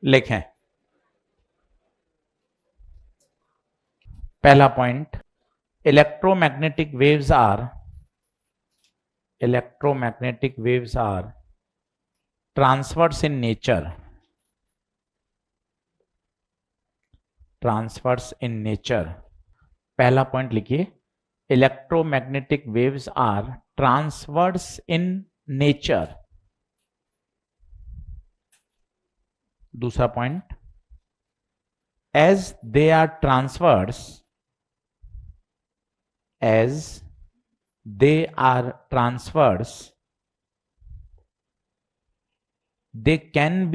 लिखें। पहला point, electromagnetic waves are transverse in nature. पहला पॉइंट लिखिए, electromagnetic waves are transverse in nature. दूसरा point, as they are transverse they can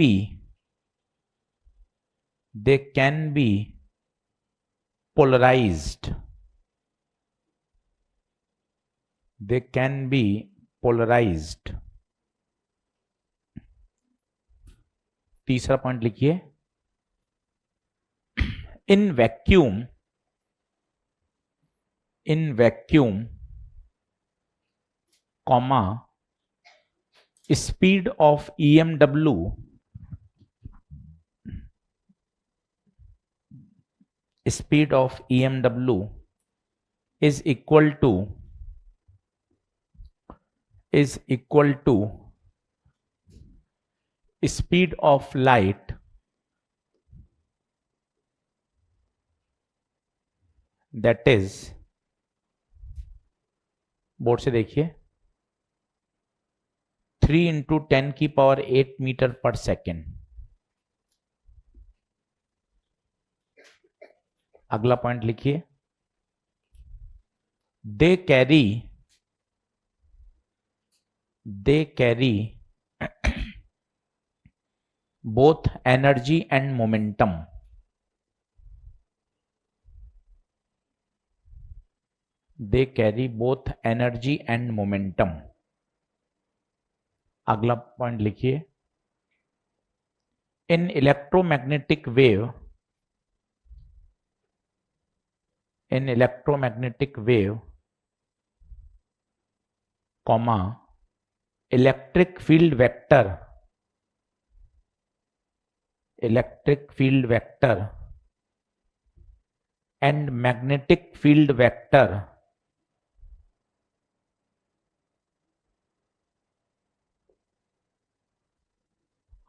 be polarized. तीसरा point लिखिए, in vacuum, comma, speed of EMW is equal to speed of light, that is, board से देखिए, 3 into 10⁸ metre पर second. अगला point लिखिए, they carry both energy and momentum. अगला point लिखिए, in electromagnetic wave, comma, electric field vector and magnetic field vector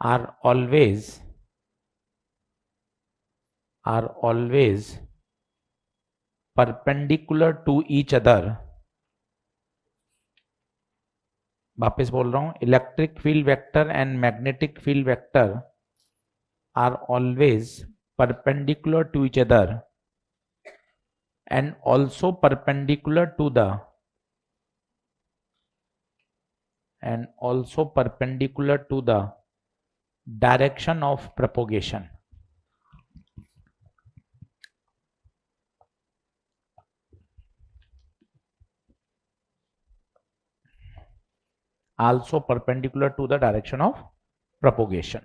are always perpendicular to each other. वापस बोल रहा हूं, electric field vector and magnetic field vector are always perpendicular to each other and also perpendicular to the direction of propagation. Also perpendicular to the direction of propagation.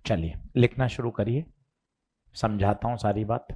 चलिए लिखना शुरू करिए, समझाता हूं सारी बात।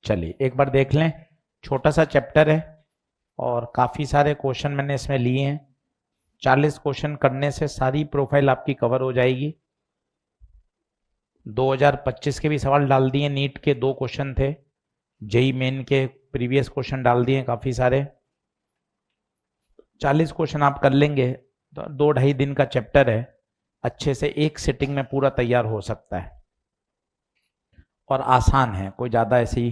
चलिए एक बार देख लें, छोटा सा चैप्टर है और काफी सारे क्वेश्चन मैंने इसमें लिए हैं। 40 क्वेश्चन करने से सारी प्रोफाइल आपकी कवर हो जाएगी। 2025 के भी सवाल डाल दिए, नीट के 2 क्वेश्चन थे, जेई मेन के प्रीवियस क्वेश्चन डाल दिए काफी सारे। 40 क्वेश्चन आप कर लेंगे तो 2-2.5 दिन का चैप्टर है, अच्छे से एक सिटिंग में पूरा तैयार हो सकता है और आसान है, कोई ज्यादा ऐसी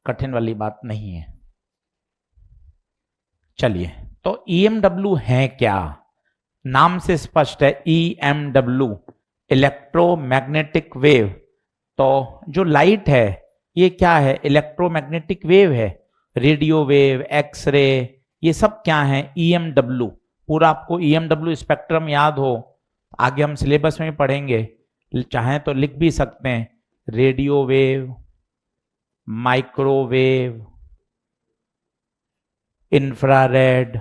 कठिन वाली बात नहीं है। चलिए, तो EMW है क्या? नाम से स्पष्ट है, EMW इलेक्ट्रोमैग्नेटिक वेव। तो जो लाइट है ये क्या है? इलेक्ट्रोमैग्नेटिक वेव है। रेडियो वेव, एक्सरे, ये सब क्या है? EMW। पूरा आपको EMW स्पेक्ट्रम याद हो, आगे हम सिलेबस में पढ़ेंगे, चाहें तो लिख भी सकते हैं। Radio wave, microwave, infrared,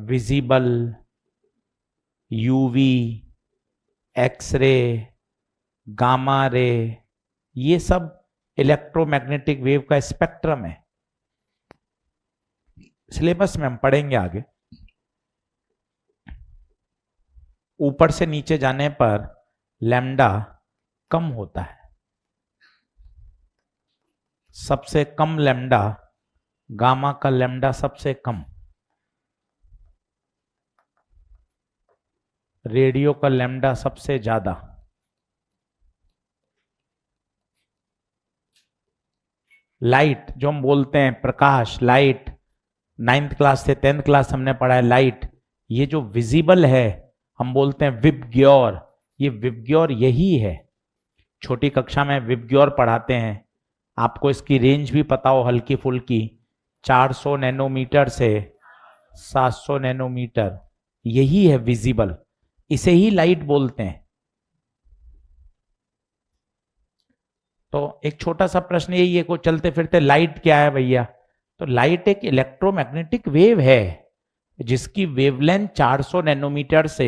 visible, UV, x-ray, gamma ray, ये सब इलेक्ट्रोमैग्नेटिक वेव का स्पेक्ट्रम है। सिलेबस में हम पढ़ेंगे आगे। ऊपर से नीचे जाने पर लैम्डा कम होता है, सबसे कम लैम्डा, गामा का लैम्डा सबसे कम, रेडियो का लैम्डा सबसे ज्यादा, लाइट जो हम बोलते हैं प्रकाश, लाइट 9th क्लास से 10th क्लास हमने पढ़ा है लाइट, ये जो विजिबल है हम बोलते हैं विबग्योर, ये विबग्योर यही है। छोटी कक्षा में विबग्योर पढ़ाते हैं, आपको इसकी रेंज भी पता हो हल्की फुल्की, 400 नैनोमीटर से 700 नैनोमीटर, यही है विजिबल, इसे ही लाइट बोलते हैं। तो एक छोटा सा प्रश्न यही है, को चलते फिरते लाइट क्या है भैया? तो लाइट एक इलेक्ट्रोमैग्नेटिक वेव है जिसकी वेवलेंथ 400 नैनोमीटर से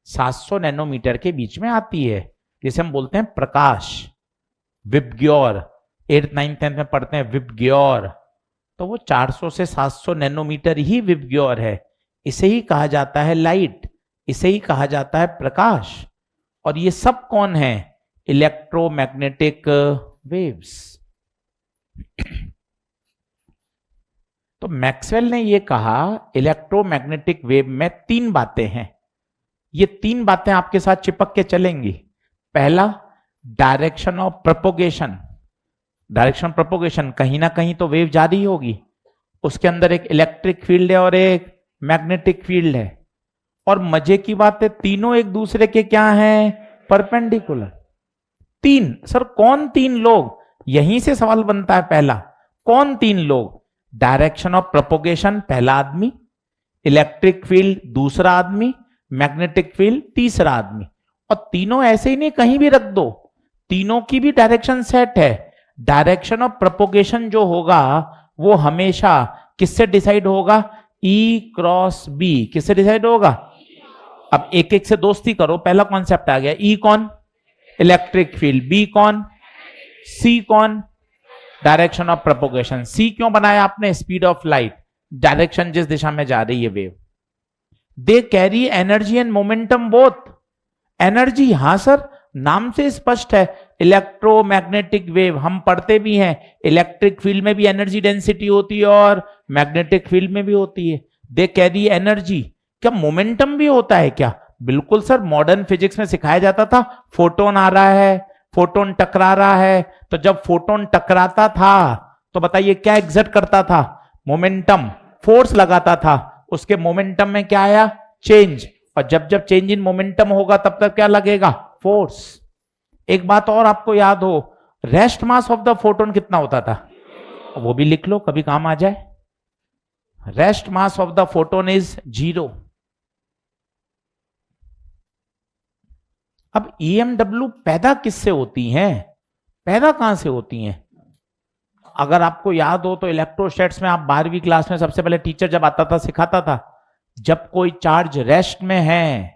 700 नैनोमीटर के बीच में आती है, जिसे हम बोलते हैं प्रकाश, विबग्योर। 8th 9th 10th में पढ़ते हैं विबग्योर, तो वो 400 से 700 नैनोमीटर ही विबग्योर है, इसे ही कहा जाता है लाइट, इसे ही कहा जाता है प्रकाश। और ये सब कौन है? Electromagnetic waves. तो मैक्सवेल ने ये कहा इलेक्ट्रोमैग्नेटिक वेव में 3 बातें हैं, ये 3 बातें आपके साथ चिपक के चलेंगी। पहला, direction of propagation, direction propagation, कहीं ना कहीं तो वेव जारी होगी, उसके अंदर एक इलेक्ट्रिक फील्ड है और एक मैग्नेटिक फील्ड है, और मजे की बात है तीनों एक दूसरे के क्या हैं? परपेंडिकुलर। 3, सर कौन 3 लोग? यहीं से सवाल बनता है पहला, कौन 3 लोग? डायरेक्शन ऑफ प्रोपोगेशन पहला आदमी, इलेक्ट्रिक फील्ड दूसरा आदमी, मैग्नेटिक फील्ड तीसरा आदमी। और तीनों ऐसे ही नहीं कहीं भी रख दो, तीनों की भी डायरेक्शन सेट है। डायरेक्शन ऑफ प्रोपोगेशन जो होगा वो हमेशा किससे डिसाइड होगा? E क्रॉस B, किससे डिसाइड होगा? अब एक एक से दोस्ती करो, पहला कॉन्सेप्ट आ गया, E कौन? इलेक्ट्रिक फील्ड, B कौन? C कौन? Direction of propagation. C क्यों बनाया आपने? स्पीड ऑफ लाइट, डायरेक्शन जिस दिशा में जा रही है wave. They carry energy and momentum both. Energy, हां सर नाम से स्पष्ट है, इलेक्ट्रोमैग्नेटिक वेव, हम पढ़ते भी हैं इलेक्ट्रिक फील्ड में भी एनर्जी डेंसिटी होती है और मैग्नेटिक फील्ड में भी होती है। दे कैरी एनर्जी, क्या मोमेंटम भी होता है क्या? बिल्कुल सर, मॉडर्न फिजिक्स में सिखाया जाता था, फोटोन आ रहा है, फोटोन टकरा रहा है, तो जब फोटोन टकराता था तो बताइए क्या एग्जर्ट करता था? मोमेंटम, फोर्स लगाता था, उसके मोमेंटम में क्या आया? चेंज, और जब जब चेंज इन मोमेंटम होगा तब तक क्या लगेगा? फोर्स। एक बात और आपको याद हो, rest mass of the photon कितना होता था? वो भी लिख लो, कभी काम आ जाए। Rest mass of the photon is 0। अब EMW पैदा किससे होती हैं? पैदा कहां से होती हैं? अगर आपको याद हो तो इलेक्ट्रोस्टैट्स में आप 12वीं क्लास में सबसे पहले टीचर जब आता था सिखाता था, जब कोई चार्ज रेस्ट में है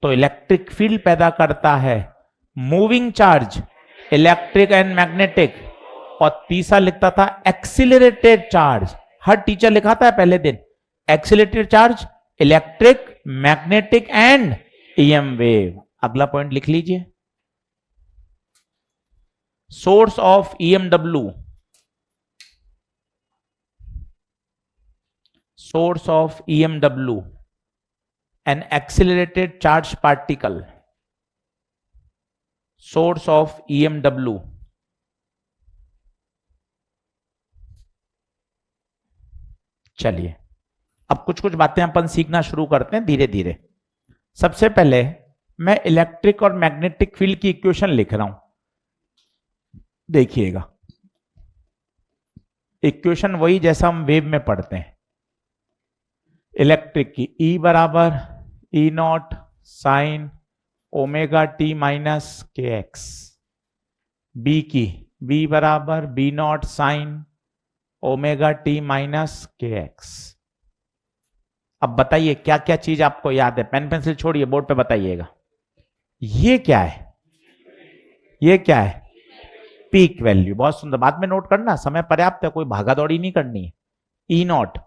तो इलेक्ट्रिक फील्ड पैदा करता है, moving charge electric and magnetic, और तीसरा लिखता था एक्सिलरेटेड चार्ज। हर टीचर लिखाता है पहले दिन accelerated charge, electric, magnetic and EM wave. अगला पॉइंट लिख लीजिए, source of EMW, source of EMW, an accelerated charge particle, source of EMW, चलिए अब कुछ कुछ बातें अपन सीखना शुरू करते हैं धीरे धीरे। सबसे पहले मैं इलेक्ट्रिक और मैग्नेटिक फील्ड की इक्वेशन लिख रहा हूं, देखिएगा इक्वेशन वही जैसा हम वेव में पढ़ते हैं। इलेक्ट्रिक की E बराबर E not sign omega T minus K x, B की B बराबर B not sign omega T minus K X. अब बताइए क्या क्या चीज आपको याद है, पेन पेंसिल छोड़िए बोर्ड पे बताइएगा। ये क्या है, ये क्या है, पीक वैल्यू। बहुत सुंदर, बाद में नोट करना, समय पर्याप्त है, कोई भागा दौड़ी नहीं करनी है। ई नॉट,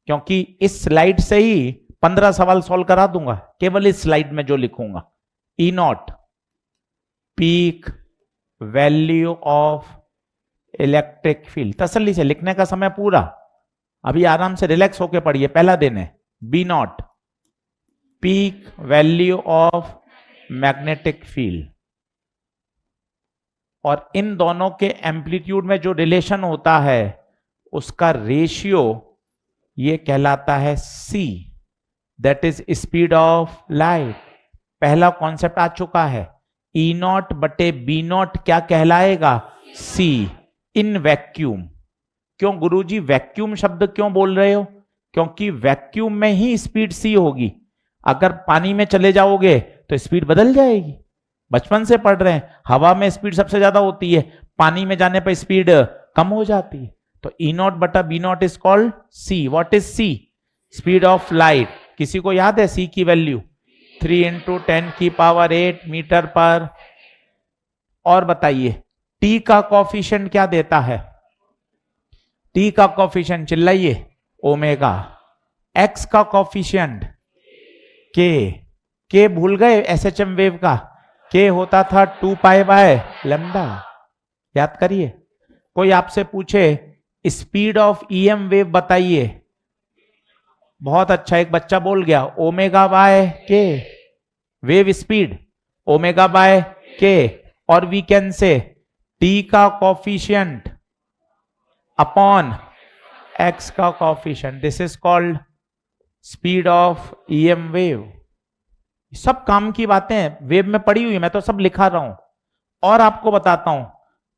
क्योंकि इस स्लाइड से ही 15 सवाल सॉल्व करा दूंगा केवल इस स्लाइड में जो लिखूंगा। E nought peak value of electric field. तसल्ली से लिखने का समय पूरा, अभी आराम से रिलैक्स होके पढ़िए, पहला दिन है। B nought peak value of magnetic field, और इन दोनों के एम्पलीट्यूड में जो रिलेशन होता है उसका रेशियो ये कहलाता है C, that is speed of light. पहला कॉन्सेप्ट आ चुका है, ई नॉट बटे बी नॉट क्या कहलाएगा, सी इन वैक्यूम। क्यों गुरुजी वैक्यूम शब्द क्यों बोल रहे हो, क्योंकि वैक्यूम में ही स्पीड सी होगी। अगर पानी में चले जाओगे तो स्पीड बदल जाएगी, बचपन से पढ़ रहे हैं, हवा में स्पीड सबसे ज्यादा होती है, पानी में जाने पर स्पीड कम हो जाती है। तो ई नॉट बटा B nought is called C. What is C, speed of light. किसी को याद है सी की वैल्यू, 3 × 10⁸ मीटर पर। और बताइए टी का कॉफिशिएंट क्या देता है, टी का कॉफिशिएंट चिल्लाइए, ओमेगा। एक्स का कॉफिशिएंट के भूल गए, एसएचएम वेव का के होता था 2π/λ। याद करिए। कोई आपसे पूछे स्पीड ऑफ ईएम वेव बताइए, बहुत अच्छा, एक बच्चा बोल गया ω/k, वेव स्पीड ω/k, और वी कैन से टी का कॉफिशिएंट अपॉन एक्स का coefficient, this is called speed of EM wave. सब काम की बातें वेव में पड़ी हुई है, मैं तो सब लिखा रहा हूं। और आपको बताता हूं,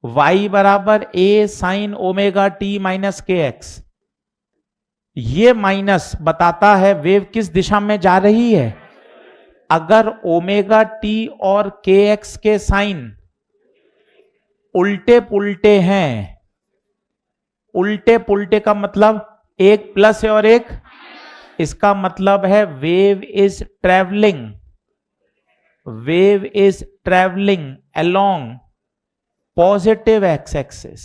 y बराबर a sign omega T minus K x, ये माइनस बताता है वेव किस दिशा में जा रही है। अगर ओमेगा टी और के एक्स के साइन उल्टे पुल्टे हैं, उल्टे पुल्टे का मतलब एक प्लस है और एक, इसका मतलब है wave is travelling, wave is travelling along positive x axis.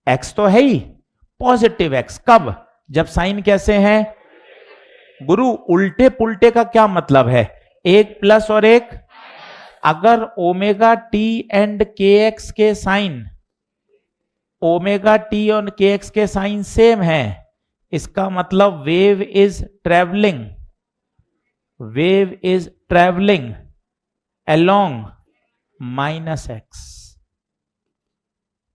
X तो है ही, पॉजिटिव एक्स कब, जब साइन कैसे हैं, गुरु उल्टे पुल्टे का क्या मतलब है, एक प्लस और एक। अगर ओमेगा टी एंड के एक्स के साइन, ओमेगा टी और के एक्स के साइन सेम है, इसका मतलब wave is travelling, wave is travelling along -x।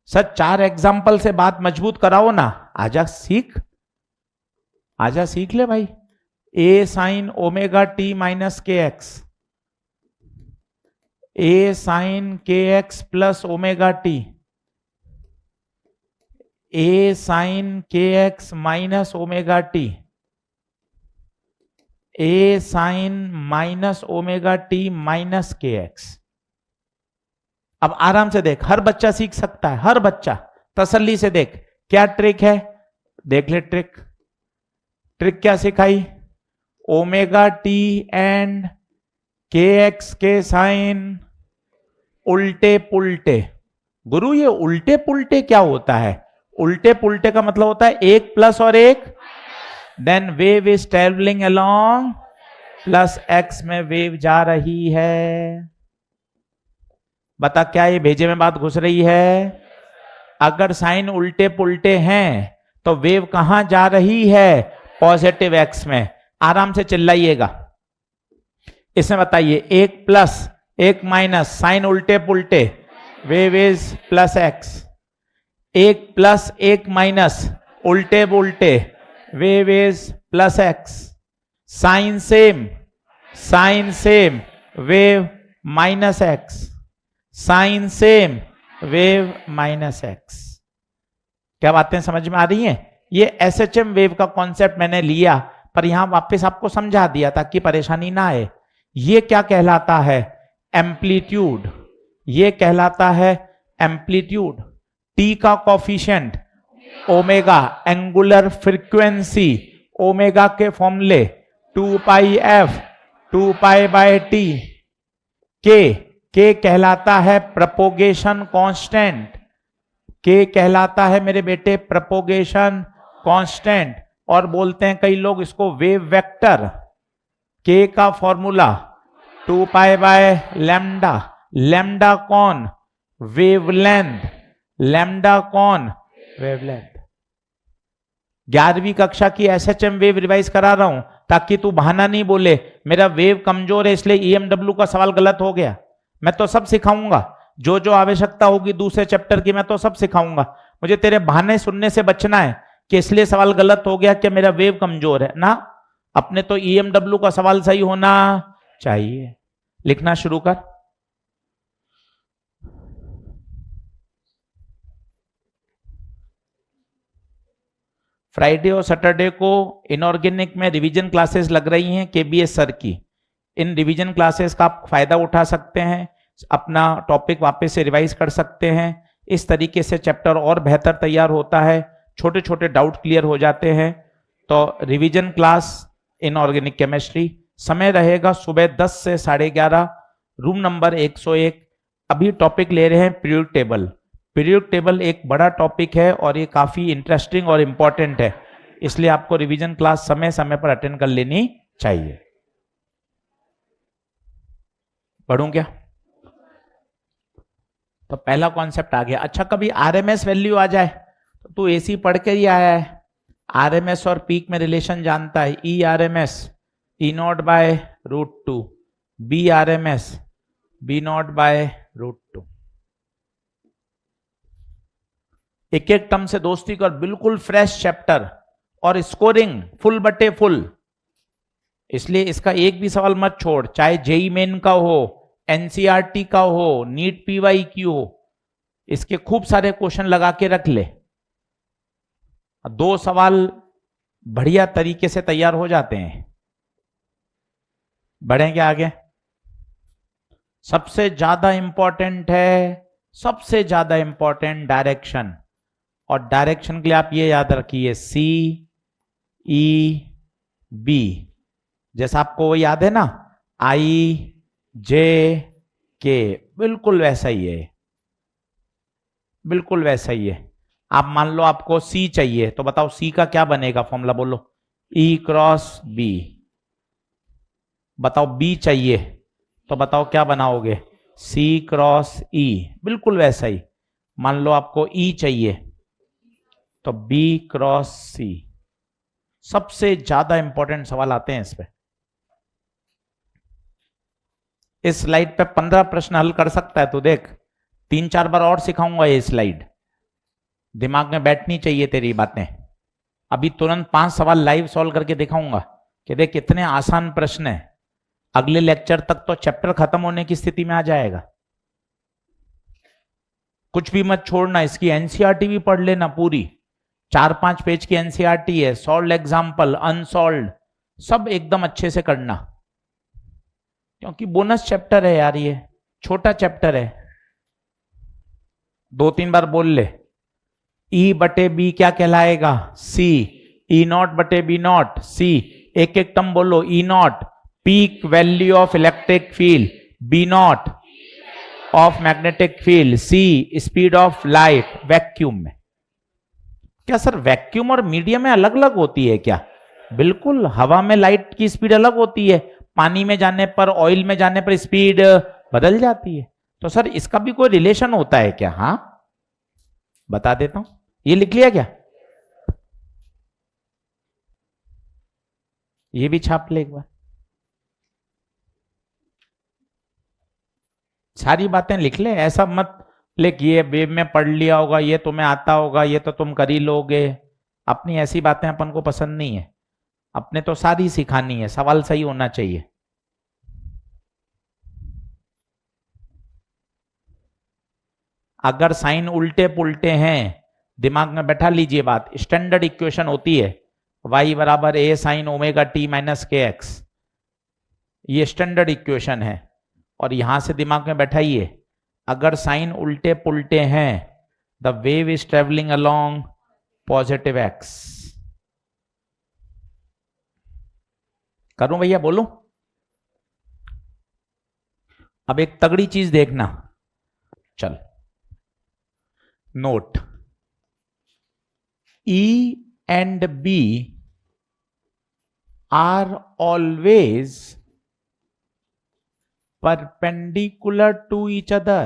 Sir 4 example से बात मजबूत कराओ ना, आजा सीख, आजा सीख ले भाई। A sine omega T minus K X, A sine K X plus omega T, A sine K X minus omega T, A sine minus omega T minus K X. अब आराम से देख, हर बच्चा सीख सकता है, हर बच्चा तसल्ली से देख। क्या ट्रिक है, देख ले ट्रिक। ट्रिक क्या सिखाई, ओमेगा टी एंड के एक्स के साइन उल्टे पुल्टे, गुरु ये उल्टे पुल्टे क्या होता है? उल्टे पुल्टे का मतलब होता है एक प्लस और एक, then wave is travelling along plus X में वेव जा रही है। बता क्या ये भेजे में बात घुस रही है? अगर साइन उल्टे पुल्टे हैं तो वेव कहां जा रही है? पॉजिटिव एक्स में। आराम से चिल्लाइएगा। इसमें बताइए एक प्लस एक माइनस, साइन उल्टे पुल्टे, वेव इज प्लस एक्स। एक प्लस एक माइनस, उल्टे पुल्टे, wave is plus X. Sine same, wave minus X. Sine same, wave minus X. क्या बातें समझ में आ रही हैं? ये एसएचएम वेव का कॉन्सेप्ट मैंने लिया, पर यहां वापस आपको समझा दिया ताकि परेशानी ना आए। ये क्या कहलाता है? एम्पलीट्यूड। ये कहलाता है एम्पलीट्यूड। टी का coefficient omega, angular frequency omega के फॉर्मूले 2 पाई एफ 2 पाई बाय टी। के कहलाता है प्रोपोगेशन कांस्टेंट। के कहलाता है मेरे बेटे प्रोपोगेशन कांस्टेंट, और बोलते हैं कई लोग इसको वेव वेक्टर। के का formula 2 pi by lambda. Lambda कौन? वेवलेंथ। लैम्डा कौन? वेवलेंथ। 11वीं कक्षा की एसएचएम वेव रिवाइज करा रहा हूं ताकि तू बहाना नहीं बोले मेरा वेव कमजोर है इसलिए ईएमडब्ल्यू का सवाल गलत हो गया। मैं तो सब सिखाऊंगा, जो जो आवश्यकता होगी दूसरे चैप्टर की मैं तो सब सिखाऊंगा। मुझे तेरे बहाने सुनने से बचना है कि इसलिए सवाल गलत हो गया कि मेरा वेव कमजोर है ना। अपने तो ईएमडब्ल्यू का सवाल सही होना चाहिए। लिखना शुरू कर। फ्राइडे और सैटरडे को इनऑर्गेनिक में रिवीजन क्लासेस लग रही हैं केबीएस सर की। इन रिवीजन क्लासेस का आप फायदा उठा सकते हैं, अपना टॉपिक वापस से रिवाइज कर सकते हैं। इस तरीके से चैप्टर और बेहतर तैयार होता है, छोटे छोटे डाउट क्लियर हो जाते हैं। तो रिवीजन क्लास इनऑर्गेनिक केमिस्ट्री, समय रहेगा सुबह 10 से 11:30, रूम नंबर 101। अभी टॉपिक ले रहे हैं पीरियोडिक टेबल। पीरियोडिक टेबल एक बड़ा टॉपिक है और ये काफी इंटरेस्टिंग और इंपॉर्टेंट है, इसलिए आपको रिवीजन क्लास समय समय पर अटेंड कर लेनी चाहिए। पढ़ूं क्या? तो पहला कॉन्सेप्ट आ गया। अच्छा, कभी आरएमएस वैल्यू आ जाए तो तू एसी पढ़ के ही आया है, आरएमएस और पीक में रिलेशन जानता है। E RMS E0/√2, B RMS B0/√2। एक एक टर्म से दोस्ती कर, बिल्कुल फ्रेश चैप्टर और स्कोरिंग फुल बटे फुल, इसलिए इसका एक भी सवाल मत छोड़, चाहे जेई मेन का हो, एनसीईआरटी का हो, नीट पीवाईक्यू हो, इसके खूब सारे क्वेश्चन लगा के रख ले। 2 सवाल बढ़िया तरीके से तैयार हो जाते हैं। बढ़ेंगे आगे। सबसे ज्यादा इंपॉर्टेंट है, सबसे ज्यादा इंपॉर्टेंट डायरेक्शन, और डायरेक्शन के लिए आप ये याद रखिए CEB, जैसा आपको वो याद है ना IJK, बिल्कुल वैसा ही है, बिल्कुल वैसा ही है। आप मान लो आपको C चाहिए तो बताओ C का क्या बनेगा फॉर्मूला, बोलो E×B। बताओ B चाहिए तो बताओ क्या बनाओगे, C×E, बिल्कुल वैसा ही। मान लो आपको E चाहिए तो B×C। सबसे ज्यादा इंपॉर्टेंट सवाल आते हैं इस पे। इस स्लाइड पे 15 प्रश्न हल कर सकता है, तो देख 3-4 बार और सिखाऊंगा ये स्लाइड, दिमाग में बैठनी चाहिए तेरी बातें। अभी तुरंत 5 सवाल लाइव सॉल्व करके दिखाऊंगा कि देख कितने आसान प्रश्न है। अगले लेक्चर तक तो चैप्टर खत्म होने की स्थिति में आ जाएगा। कुछ भी मत छोड़ना, इसकी एनसीईआरटी भी पढ़ लेना पूरी, 4-5 पेज की एनसीईआरटी है, सॉल्व एग्जाम्पल, अनसॉल्व, सब एकदम अच्छे से करना, क्योंकि बोनस चैप्टर है यार, ये छोटा चैप्टर है। 2-3 बार बोल ले। E/B क्या कहलाएगा, C। E0/B0, C। एक एक टर्म बोलो। E0 peak value of electric field, B0 of magnetic field, C speed of light vacuum में। क्या सर वैक्यूम और मीडियम में अलग अलग होती है क्या? बिल्कुल, हवा में लाइट की स्पीड अलग होती है, पानी में जाने पर, ऑयल में जाने पर स्पीड बदल जाती है। तो सर इसका भी कोई रिलेशन होता है क्या? हाँ बता देता हूं, ये लिख लिया क्या? ये भी छाप ले एक बार, सारी बातें लिख ले, ऐसा मत लिख ये वेब में पढ़ लिया होगा, ये तुम्हें आता होगा, ये तो तुम कर ही लोगे। अपनी ऐसी बातें अपन को पसंद नहीं है, अपने तो सारी सिखानी है, सवाल सही होना चाहिए। अगर साइन उल्टे पुल्टे हैं, दिमाग में बैठा लीजिए बात, स्टैंडर्ड इक्वेशन होती है y बराबर a sign omega T minus K x, ये स्टैंडर्ड इक्वेशन है। और यहां से दिमाग में बैठाइए, अगर साइन उल्टे पुल्टे हैं, the wave is travelling along positive x. करूं भैया, बोलूं? अब एक तगड़ी चीज देखना, चल note, E and B are always perpendicular to each other।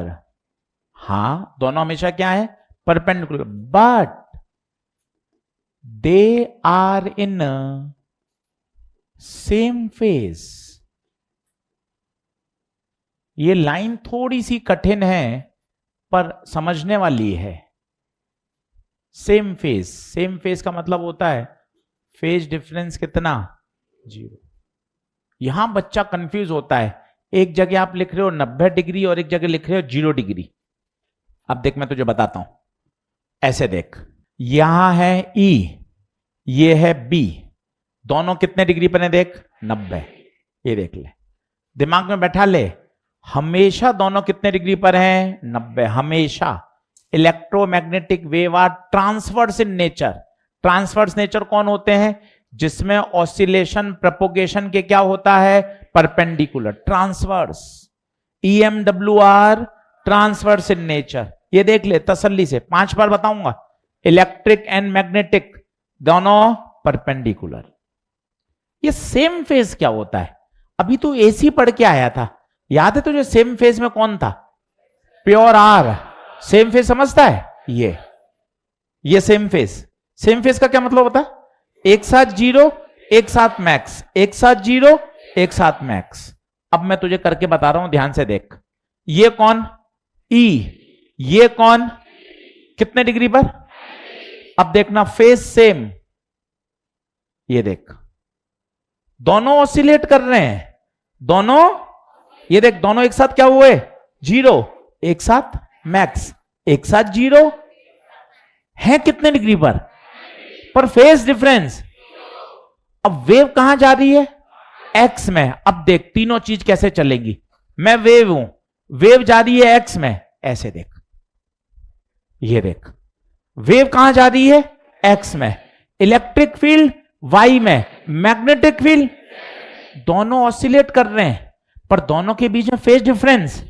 हाँ दोनों हमेशा क्या है? Perpendicular, but they are in same phase. ये लाइन थोड़ी सी कठिन है पर समझने वाली है। सेम फेज, सेम फेज का मतलब होता है फेज डिफरेंस कितना? 0। यहां बच्चा कंफ्यूज होता है, एक जगह आप लिख रहे हो 90 डिग्री और एक जगह लिख रहे हो 0 डिग्री। अब देख मैं तुझे बताता हूं, ऐसे देख, यहां है E, ये है B, दोनों कितने डिग्री पर है? देख 90, ये देख ले, दिमाग में बैठा ले, हमेशा दोनों कितने डिग्री पर हैं? 90, हमेशा। Electromagnetic wave are transverse in nature. Transverse nature कौन होते हैं? जिसमें ऑसिलेशन प्रोपोगेशन के क्या होता है? Perpendicular, transverse. EMWR transverse in nature. ये देख ले तसल्ली से, 5 बार बताऊंगा। इलेक्ट्रिक एंड मैग्नेटिक दोनों परपेंडिकुलर। ये सेम फेज क्या होता है? अभी तू AC पढ़ के आया था, याद है तुझे? सेम फेज में कौन था? Pure R। सेम फेज समझता है? ये सेम फेज। सेम फेज का क्या मतलब होता है? एक साथ 0 एक साथ मैक्स, एक साथ 0 एक साथ मैक्स। अब मैं तुझे करके बता रहा हूं, ध्यान से देख। ये कौन? E। ये कौन? कितने डिग्री पर? अब देखना, फेज सेम। ये देख, दोनों ऑसिलेट कर रहे हैं, दोनों, ये देख, दोनों एक साथ क्या हुए? 0, एक साथ मैक्स, एक साथ 0 है कितने डिग्री पर फेज डिफरेंस। अब वेव कहां जा रही है? एक्स में। अब देख तीनों चीज कैसे चलेंगी। मैं वेव हूं, वेव जा रही है एक्स में, ऐसे देख, ये देख, वेव कहां जा रही है? एक्स में। इलेक्ट्रिक फील्ड वाई में, मैग्नेटिक फील्ड, दोनों ऑसिलेट कर रहे हैं, पर दोनों के बीच में फेज डिफरेंस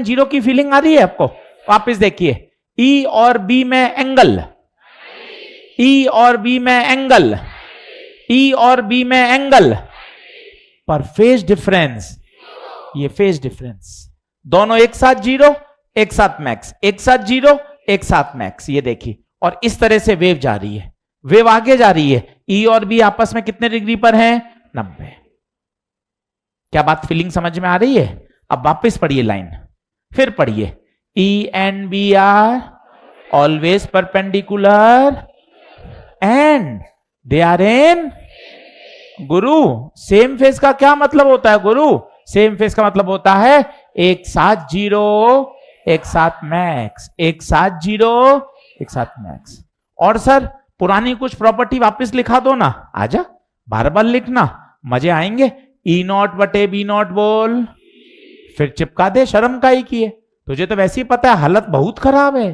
0 की फीलिंग आ रही है आपको? वापस देखिए, E और B में एंगल, E और B में एंगल, E और B में एंगल, पर फेज डिफरेंस, ये फेज डिफरेंस, दोनों एक साथ 0 एक साथ मैक्स, एक साथ 0 एक साथ मैक्स। ये देखिए, और इस तरह से वेव जा रही है, वेव आगे जा रही है। E और B आपस में कितने डिग्री पर हैं? 90। क्या बात फीलिंग समझ में आ रही है? अब वापस पढ़िए लाइन, फिर पढ़िए, E and B are always perpendicular and they are in। Guru same phase का क्या मतलब होता है? गुरु सेम फेज का मतलब होता है एक साथ 0 एक साथ मैक्स, एक साथ 0 एक साथ मैक्स। और सर पुरानी कुछ प्रॉपर्टी वापस लिखा दो ना, आजा, बार बार लिखना, मजे आएंगे। E0 बटे B0 बोल, फिर चिपका दे, शर्म का ही की है, तुझे तो वैसे ही पता है हालत बहुत खराब है,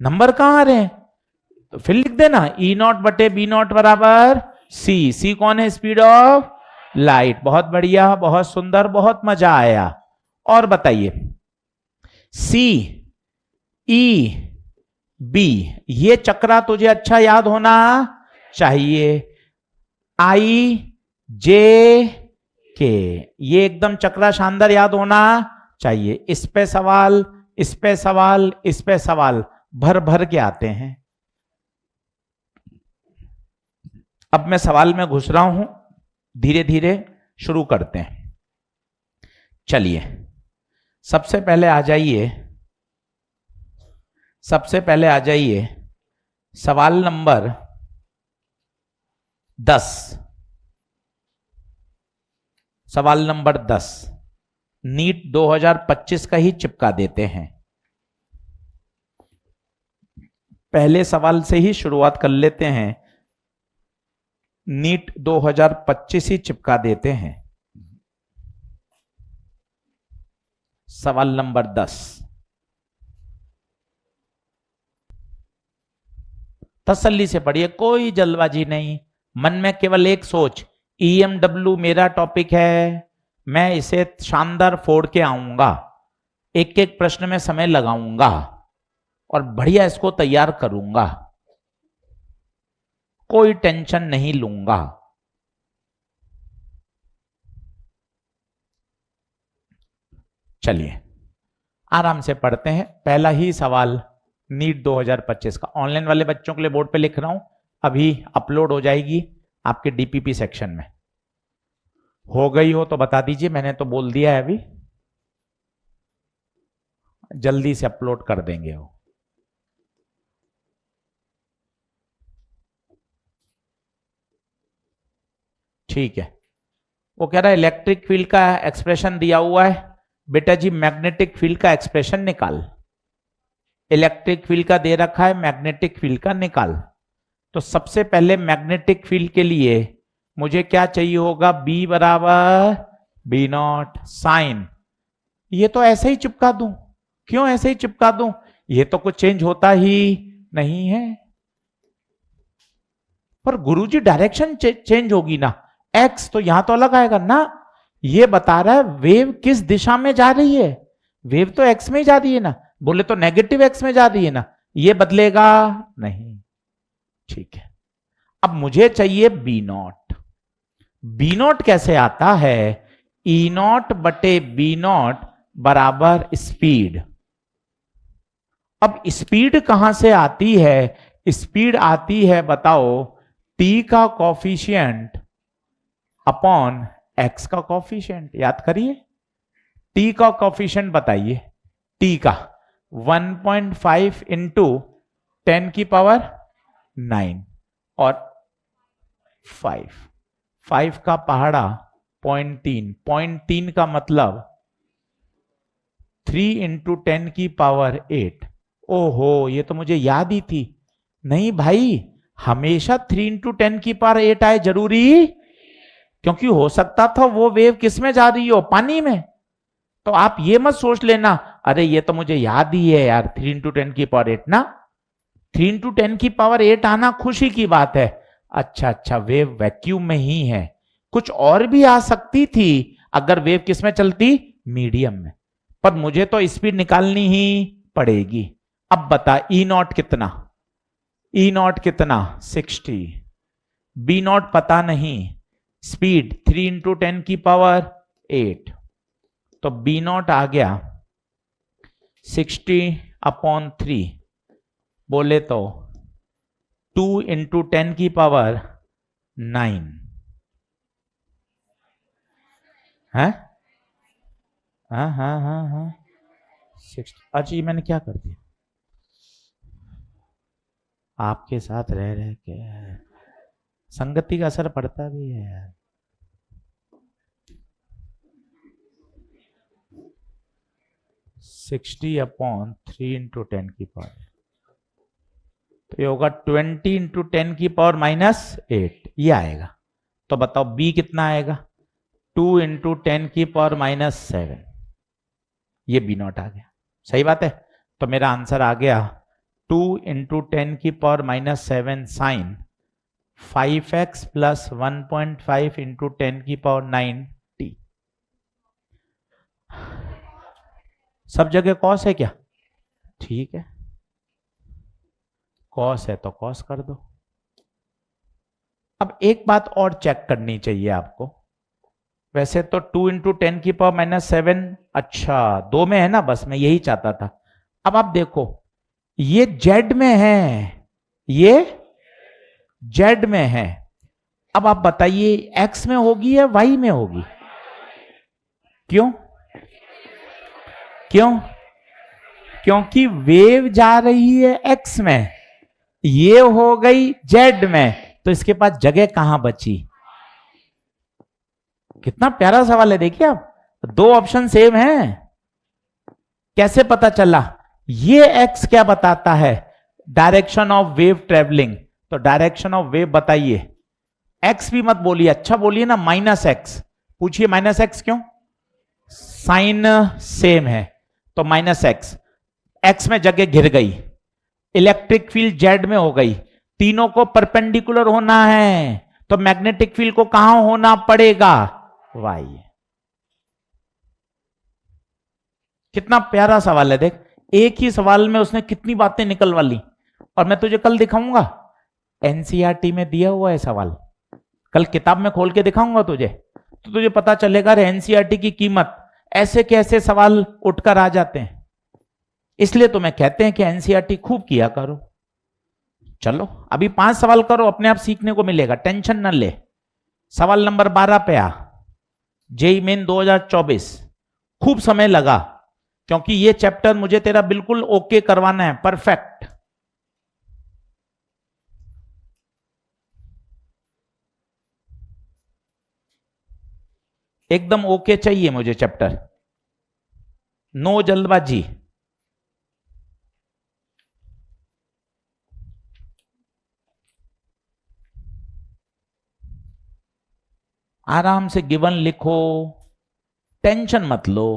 नंबर कहां आ रहे हैं, तो फिर लिख देना E0 बटे B0 बराबर C कौन है? Speed of light. बहुत बढ़िया, बहुत सुंदर, बहुत मजा आया। और बताइए सी ई बी, ये चक्रा तुझे अच्छा याद होना चाहिए। आई जे के, ये एकदम चक्रा शानदार याद होना चाहिए। इस पे सवाल, इस पे सवाल, इस पे सवाल भर भर के आते हैं। अब मैं सवाल में घुस रहा हूं, धीरे धीरे शुरू करते हैं। चलिए सबसे पहले आ जाइए, सबसे पहले आ जाइए सवाल नंबर 10। सवाल नंबर 10 नीट 2025 का ही चिपका देते हैं। पहले सवाल से ही शुरुआत कर लेते हैं, नीट 2025 ही चिपका देते हैं। सवाल नंबर 10, तसल्ली से पढ़िए, कोई जल्दबाजी नहीं, मन में केवल एक सोच, EMW मेरा टॉपिक है, मैं इसे शानदार फोड़ के आऊंगा, एक एक प्रश्न में समय लगाऊंगा और बढ़िया इसको तैयार करूंगा, कोई टेंशन नहीं लूंगा। चलिए आराम से पढ़ते हैं। पहला ही सवाल नीट 2025 का, ऑनलाइन वाले बच्चों के लिए बोर्ड पे लिख रहा हूं, अभी अपलोड हो जाएगी आपके DPP सेक्शन में। हो गई हो तो बता दीजिए, मैंने तो बोल दिया है, अभी जल्दी से अपलोड कर देंगे वो। ठीक है, वो कह रहा है इलेक्ट्रिक फील्ड का एक्सप्रेशन दिया हुआ है, बेटा जी मैग्नेटिक फील्ड का एक्सप्रेशन निकाल। इलेक्ट्रिक फील्ड का दे रखा है, मैग्नेटिक फील्ड का निकाल। तो सबसे पहले मैग्नेटिक फील्ड के लिए मुझे क्या चाहिए होगा, B बराबर B0 साइन। ये तो ऐसे ही चिपका दूं, क्यों ऐसे ही चिपका दूं, ये तो कुछ चेंज होता ही नहीं है। पर गुरुजी डायरेक्शन चेंज होगी ना, एक्स तो यहां तो अलग आएगा ना। ये बता रहा है वेव किस दिशा में जा रही है, वेव तो एक्स में ही जा रही है ना, बोले तो नेगेटिव एक्स में जा रही है ना, ये बदलेगा नहीं। ठीक है, अब मुझे चाहिए B0। B0 कैसे आता है, E0 बटे B0 बराबर स्पीड। अब स्पीड कहां से आती है, स्पीड आती है बताओ T का कॉफिशिएंट अपॉन X का कॉफिशिएंट। याद करिए, T का कॉफिशिएंट बताइए, T का 1.5 इंटू 10 की पावर 9 और 5 का पहाड़ा 0.3 का मतलब 3 इंटू 10 की पावर 8। ओहो, ये तो मुझे याद ही थी। नहीं भाई, हमेशा 3 इंटू 10 की पावर 8 आए जरूरी, क्योंकि हो सकता था वो वेव किस में जा रही हो, पानी में। तो आप ये मत सोच लेना अरे ये तो मुझे याद ही है यार, 3 इंटू 10 की पावर 8 ना, 3 इंटू 10 की पावर 8 आना खुशी की बात है। अच्छा, वेव वैक्यूम में ही है, कुछ और भी आ सकती थी अगर वेव किस में चलती, मीडियम में, पर मुझे तो स्पीड निकालनी ही पड़ेगी। अब बता E0 कितना, E0 कितना 60, B0 पता नहीं, स्पीड 3 इंटू 10 की पावर 8, तो B0 आ गया 60/3, बोले तो 2 इंटू 10 की पावर 9 है। हाँ 60। अच्छा ये मैंने क्या कर दिया, आपके साथ रह रह के संगति का असर पड़ता भी है यार। 60/3 इंटू 10 की पावर, तो ये होगा 20 इंटू 10 की पावर -8, ये आएगा। तो बताओ B कितना आएगा, 2 इंटू 10 की पावर -7, ये B0 आ गया। सही बात है, तो मेरा आंसर आ गया 2 इंटू 10 की power -7 sign 5x plus 1.5 into 10 की पावर 9t। सब जगह कॉस है क्या? ठीक है, कॉस है तो कॉस कर दो। अब एक बात और चेक करनी चाहिए आपको। वैसे तो 2 इंटू 10⁻⁻7, अच्छा 2 में है ना, बस मैं यही चाहता था। अब आप देखो, ये जेड में है, ये जेड में है। अब आप बताइए एक्स में होगी या वाई में होगी? क्यों? क्यों? क्योंकि वेव जा रही है एक्स में, ये हो गई जेड में, तो इसके पास जगह कहां बची? कितना प्यारा सवाल है, देखिए आप, दो ऑप्शन सेम हैं। कैसे पता चला? ये एक्स क्या बताता है? Direction of wave travelling. तो डायरेक्शन ऑफ वेव बताइए। एक्स भी मत बोलिए, अच्छा बोलिए ना, -x। पूछिए -x क्यों? साइन सेम है तो -x। एक्स में जगह घिर गई, इलेक्ट्रिक फील्ड जेड में हो गई, तीनों को परपेंडिकुलर होना है, तो मैग्नेटिक फील्ड को कहां होना पड़ेगा? वाई। कितना प्यारा सवाल है, देख एक ही सवाल में उसने कितनी बातें निकलवा ली। और मैं तुझे कल दिखाऊंगा, एनसीईआरटी में दिया हुआ है सवाल, कल किताब में खोल के दिखाऊंगा तुझे, तो तुझे पता चलेगा एनसीईआरटी की कीमत। ऐसे कैसे सवाल उठकर आ जाते हैं, इसलिए तो मैं कहते हैं कि एनसीईआरटी खूब किया करो। चलो अभी 5 सवाल करो, अपने आप सीखने को मिलेगा, टेंशन न ले। सवाल नंबर 12 पे आ। JEE main 2024। खूब समय लगा क्योंकि ये चैप्टर मुझे तेरा बिल्कुल ओके करवाना है, परफेक्ट। एकदम ओके चाहिए मुझे चैप्टर, नो जल्दबाजी। आराम से गिवन लिखो, टेंशन मत लो,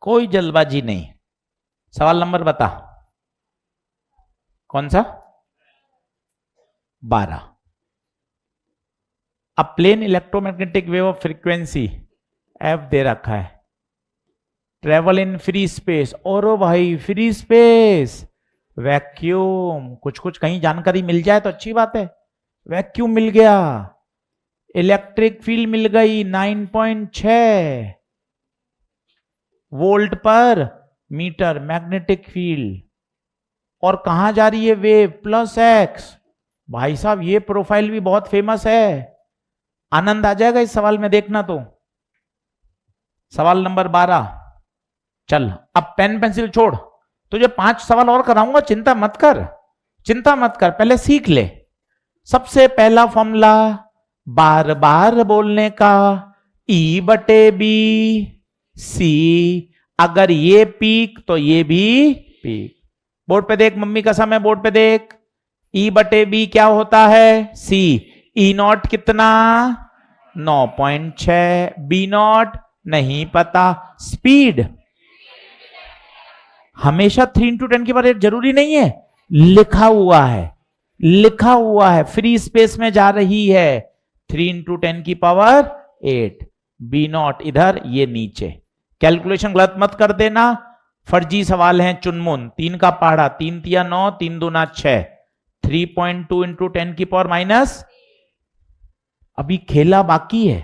कोई जल्दबाजी नहीं। सवाल नंबर बता, कौन सा? 12। अब plane electromagnetic wave of frequency F दे रखा है, ट्रेवल इन फ्री स्पेस। और भाई फ्री स्पेस, वैक्यूम, कुछ कुछ कहीं जानकारी मिल जाए तो अच्छी बात है। वैक्यूम मिल गया, इलेक्ट्रिक फील्ड मिल गई 9.6 वोल्ट पर मीटर, मैग्नेटिक फील्ड। और कहां जा रही है वेव? +x। भाई साहब ये प्रोफाइल भी बहुत फेमस है, आनंद आ जाएगा इस सवाल में, देखना तो। सवाल नंबर 12। चल अब पेन पेंसिल छोड़, तुझे 5 सवाल और कराऊंगा, चिंता मत कर, चिंता मत कर, पहले सीख ले। सबसे पहला फॉर्मूला बार बार बोलने का, E/B C। अगर ये पीक तो ये भी पीक। बोर्ड पे देख, मम्मी कसम है, बोर्ड पे देख। E/B क्या होता है? C। E0 कितना? 9.6। B0 नहीं पता। स्पीड हमेशा 3×10⁸ जरूरी नहीं है, लिखा हुआ है, लिखा हुआ है, फ्री स्पेस में जा रही है 3×10⁸। B0 इधर, ये नीचे। कैलकुलेशन गलत मत कर देना, फर्जी सवाल हैं चुनमुन। 3 का पहाड़ा, 3 तिया 9, 3 दूना 6, 3.2 × 10⁻। अभी खेला बाकी है।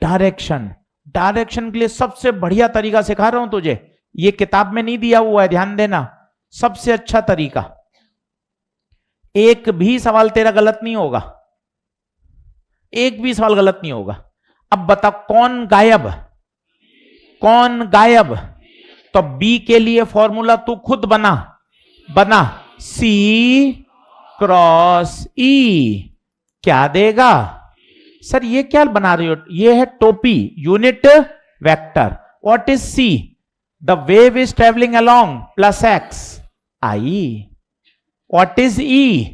डायरेक्शन, डायरेक्शन के लिए सबसे बढ़िया तरीका सिखा रहा हूं तुझे, ये किताब में नहीं दिया हुआ है, ध्यान देना। सबसे अच्छा तरीका, एक भी सवाल तेरा गलत नहीं होगा, एक भी सवाल गलत नहीं होगा। अब बता कौन गायब, कौन गायब? तो बी के लिए फॉर्मूला तू खुद बना, बना। C × E क्या देगा? सर ये क्या बना रही हो? ये है टोपी, unit vector. What is C? The wave is travelling along +x I। What is E?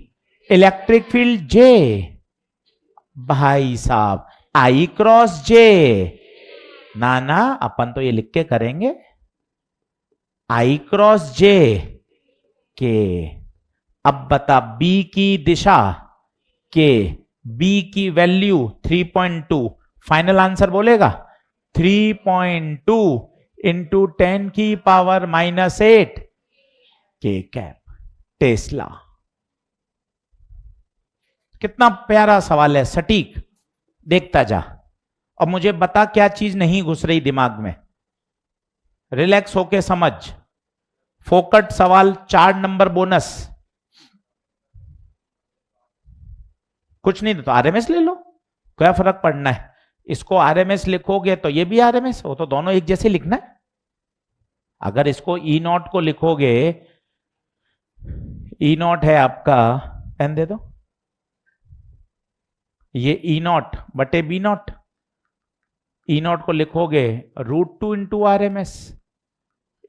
Electric field J। भाई साहब I × J, ना ना अपन तो ये लिख के करेंगे, I × J के। अब बता B की दिशा के, B की वैल्यू 3.2, फाइनल आंसर बोलेगा 3.2 इंटू 10 की पावर -8 के कैप टेस्ला। कितना प्यारा सवाल है, सटीक। देखता जा। अब मुझे बता क्या चीज नहीं घुस रही दिमाग में। रिलैक्स होके समझ। फोकट सवाल 4 नंबर बोनस। कुछ नहीं तो आरएमएस ले लो, क्या फर्क पड़ना है। इसको आरएमएस लिखोगे तो ये भी आरएमएस हो, तो दोनों एक जैसे लिखना है। अगर इसको ई नॉट को लिखोगे, ई नॉट है आपका, पेन दे दो, ये ई नॉट बटे बी नॉट। ई नॉट को लिखोगे √2 इंटू आरएमएस,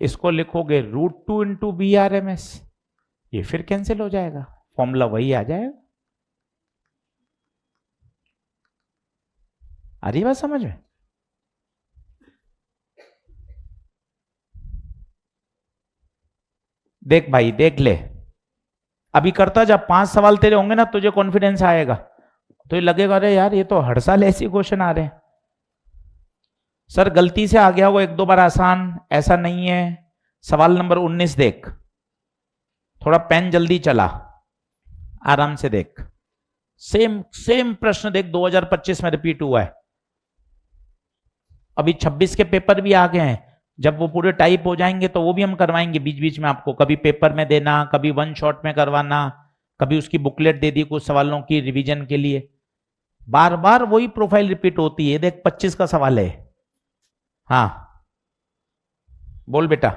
इसको लिखोगे √2 इंटू बी आरएमएस। ये फिर कैंसिल हो जाएगा, फॉर्मूला वही आ जाएगा। आ रही बात समझ में? देख भाई, देख ले, अभी करता जब 5 सवाल तेरे होंगे ना, तुझे कॉन्फिडेंस आएगा, तो ये लगेगा अरे यार ये तो हर साल ऐसे क्वेश्चन आ रहे हैं। सर गलती से आ गया वो 1-2 बार आसान, ऐसा नहीं है। सवाल नंबर 19 देख, थोड़ा पेन जल्दी चला, आराम से देख। सेम सेम प्रश्न देख, 2025 में रिपीट हुआ है। अभी 26 के पेपर भी आ गए हैं, जब वो पूरे टाइप हो जाएंगे तो वो भी हम करवाएंगे बीच बीच में आपको, कभी पेपर में देना, कभी 1 शॉट में करवाना, कभी उसकी बुकलेट दे दी कुछ सवालों की रिवीजन के लिए। बार बार वही प्रोफाइल रिपीट होती है। देख 25 का सवाल है। हाँ बोल बेटा।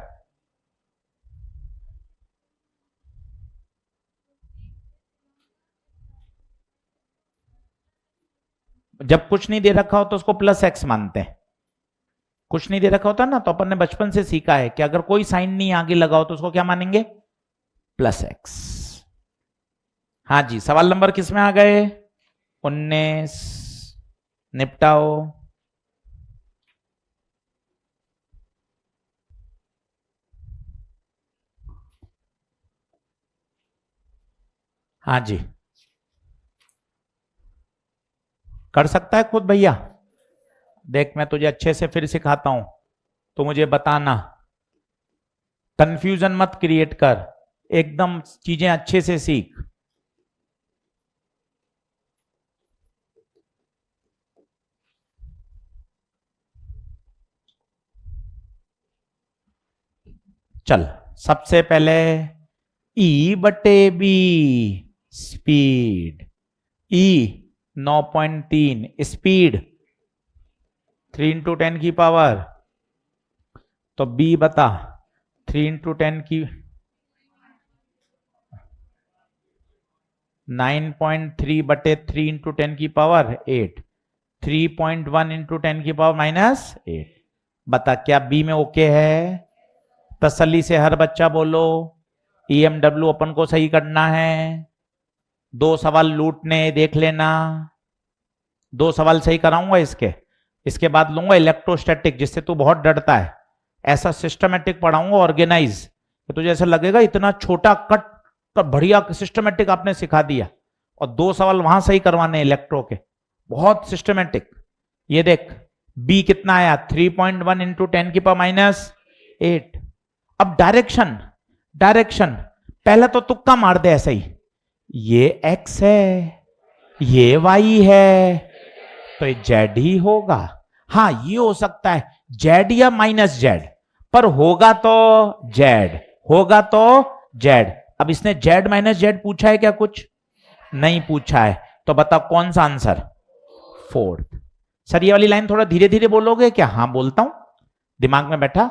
जब कुछ नहीं दे रखा हो तो उसको +x मानते हैं। कुछ नहीं दे रखा होता ना, तो अपन ने बचपन से सीखा है कि अगर कोई साइन नहीं आगे लगाओ तो उसको क्या मानेंगे, +x। हाँ जी, सवाल नंबर किस में आ गए, 19। निपटाओ। हाँ जी, कर सकता है खुद भैया। देख मैं तुझे अच्छे से फिर सिखाता हूं, तो मुझे बताना, कंफ्यूजन मत क्रिएट कर, एकदम चीजें अच्छे से सीख। चल सबसे पहले E/B speed, E 9.3, speed 3 into 10 की पावर, तो B बता 3 इंटू 10 की 9.3 बटे 3 इंटू 10 की पावर 8, 3.1 इंटू 10 की पावर -8। बता क्या B में ओके है? तसल्ली से हर बच्चा बोलो। EMW अपन को सही करना है। 2 सवाल लूटने, देख लेना, 2 सवाल सही कराऊंगा इसके बाद लूंगा इलेक्ट्रोस्टैटिक, जिससे तू बहुत डरता है। ऐसा सिस्टमेटिक पढ़ाऊंगा, ऑर्गेनाइज, तो तुझे ऐसा लगेगा इतना छोटा कट तो बढ़िया सिस्टमेटिक आपने सिखा दिया। और 2 सवाल वहां सही करवाने इलेक्ट्रो के, बहुत सिस्टमेटिक। ये देख बी कितना आया, 3.1 इंटू 10 की पावर -8। अब डायरेक्शन, पहले तो तुक्का मार दे ऐसे ही, ये x है, ये y है, तो ये z ही होगा। हाँ ये हो सकता है z या -z, पर होगा तो z। अब इसने z -z पूछा है क्या? कुछ नहीं पूछा है, तो बता कौन सा आंसर? 4th। सर ये वाली लाइन थोड़ा धीरे धीरे बोलोगे क्या? हाँ बोलता हूं, दिमाग में बैठा।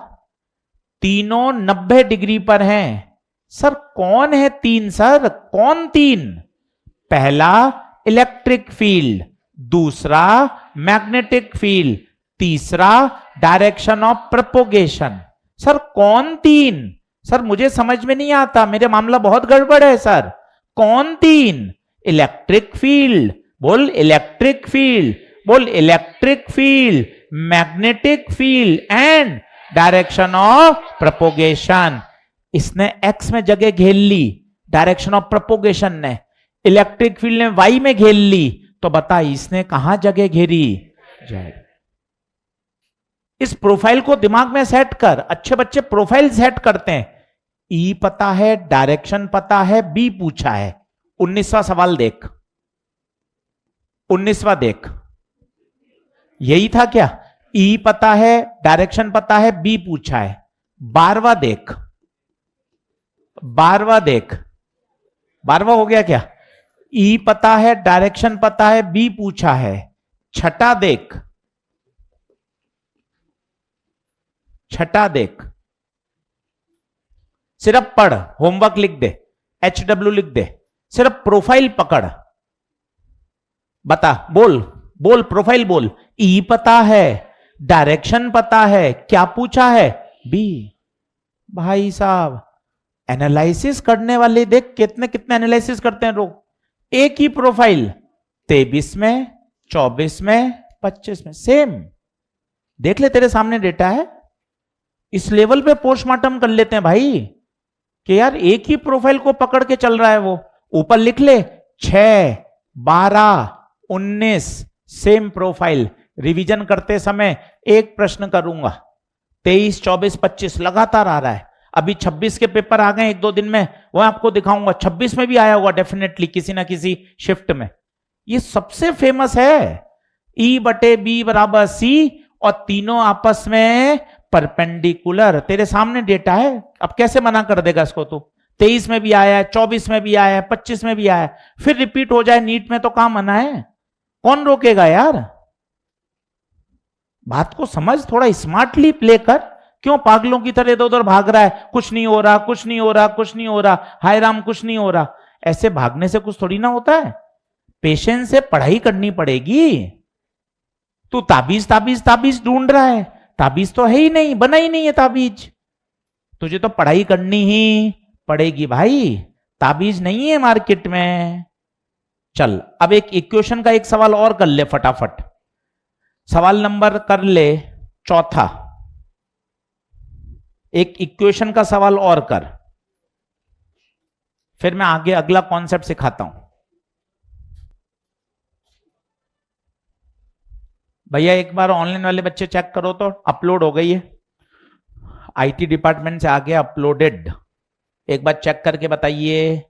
तीनों 90 डिग्री पर हैं। सर कौन है 3? सर कौन 3? पहला इलेक्ट्रिक फील्ड, दूसरा मैग्नेटिक फील्ड, तीसरा डायरेक्शन ऑफ प्रोपोगेशन। सर कौन 3? सर मुझे समझ में नहीं आता, मेरे मामला बहुत गड़बड़ है सर। कौन 3? इलेक्ट्रिक फील्ड, बोल इलेक्ट्रिक फील्ड, बोल electric field, magnetic field and direction of propagation. इसने x में जगह घेर ली, डायरेक्शन ऑफ प्रोपोगेशन ने, इलेक्ट्रिक फील्ड ने y में घेर ली, तो बता इसने कहां जगह घेरी? z। इस प्रोफाइल को दिमाग में सेट कर। अच्छे बच्चे प्रोफाइल सेट करते हैं। ई पता है, डायरेक्शन पता है, बी पूछा है। 19वां सवाल देख, 19वां देख, यही था क्या? ई पता है, डायरेक्शन पता है, बी पूछा है। 12वां देख, 12वां देख, 12वां हो गया क्या? ई पता है, डायरेक्शन पता है, बी पूछा है। छठा देख, छठा देख, सिर्फ पढ़, होमवर्क लिख दे, HW लिख दे, सिर्फ प्रोफाइल पकड़, बता, बोल बोल, प्रोफाइल बोल। ई पता है, डायरेक्शन पता है, क्या पूछा है? बी। भाई साहब, एनालिसिस करने वाले देख कितने कितने एनालिसिस करते हैं लोग। एक ही प्रोफाइल 23 में, 24 में, 25 में, सेम। देख ले, तेरे सामने डेटा है। इस लेवल पे पोस्टमार्टम कर लेते हैं भाई कि यार एक ही प्रोफाइल को पकड़ के चल रहा है वो। ऊपर लिख ले 6, 12, 19, सेम प्रोफाइल। रिवीजन करते समय एक प्रश्न करूंगा, 23, 24, 25 लगातार आ रहा है। अभी 26 के पेपर आ गए 1-2 दिन में, वो आपको दिखाऊंगा। 26 में भी आया होगा डेफिनेटली किसी ना किसी शिफ्ट में। ये सबसे फेमस है, E/B = C, और तीनों आपस में परपेंडिकुलर। तेरे सामने डेटा है, अब कैसे मना कर देगा इसको तू? 23 में भी आया है, 24 में भी आया है, 25 में भी आया है, फिर रिपीट हो जाए नीट में तो कहां मना है? कौन रोकेगा यार? बात को समझ, थोड़ा स्मार्टली प्ले कर। क्यों पागलों की तरह इधर उधर भाग रहा है? कुछ नहीं हो रहा, कुछ नहीं हो रहा, कुछ नहीं हो रहा, हाय राम कुछ नहीं हो रहा। ऐसे भागने से कुछ थोड़ी ना होता है। पेशेंस से पढ़ाई करनी पड़ेगी। तू ताबीज ताबीज ताबीज ढूंढ रहा है, ताबीज तो है ही नहीं, बना ही नहीं है ताबीज। तुझे तो पढ़ाई करनी ही पड़ेगी भाई, ताबीज नहीं है मार्केट में। चल अब एक इक्वेशन का एक सवाल और कर ले फटाफट। सवाल नंबर कर ले 4था। एक इक्वेशन का सवाल और कर, फिर मैं आगे अगला कॉन्सेप्ट सिखाता हूं। भैया एक बार ऑनलाइन वाले बच्चे चेक करो तो अपलोड हो गई है, IT डिपार्टमेंट से आगे अपलोडेड। एक बार चेक करके बताइए।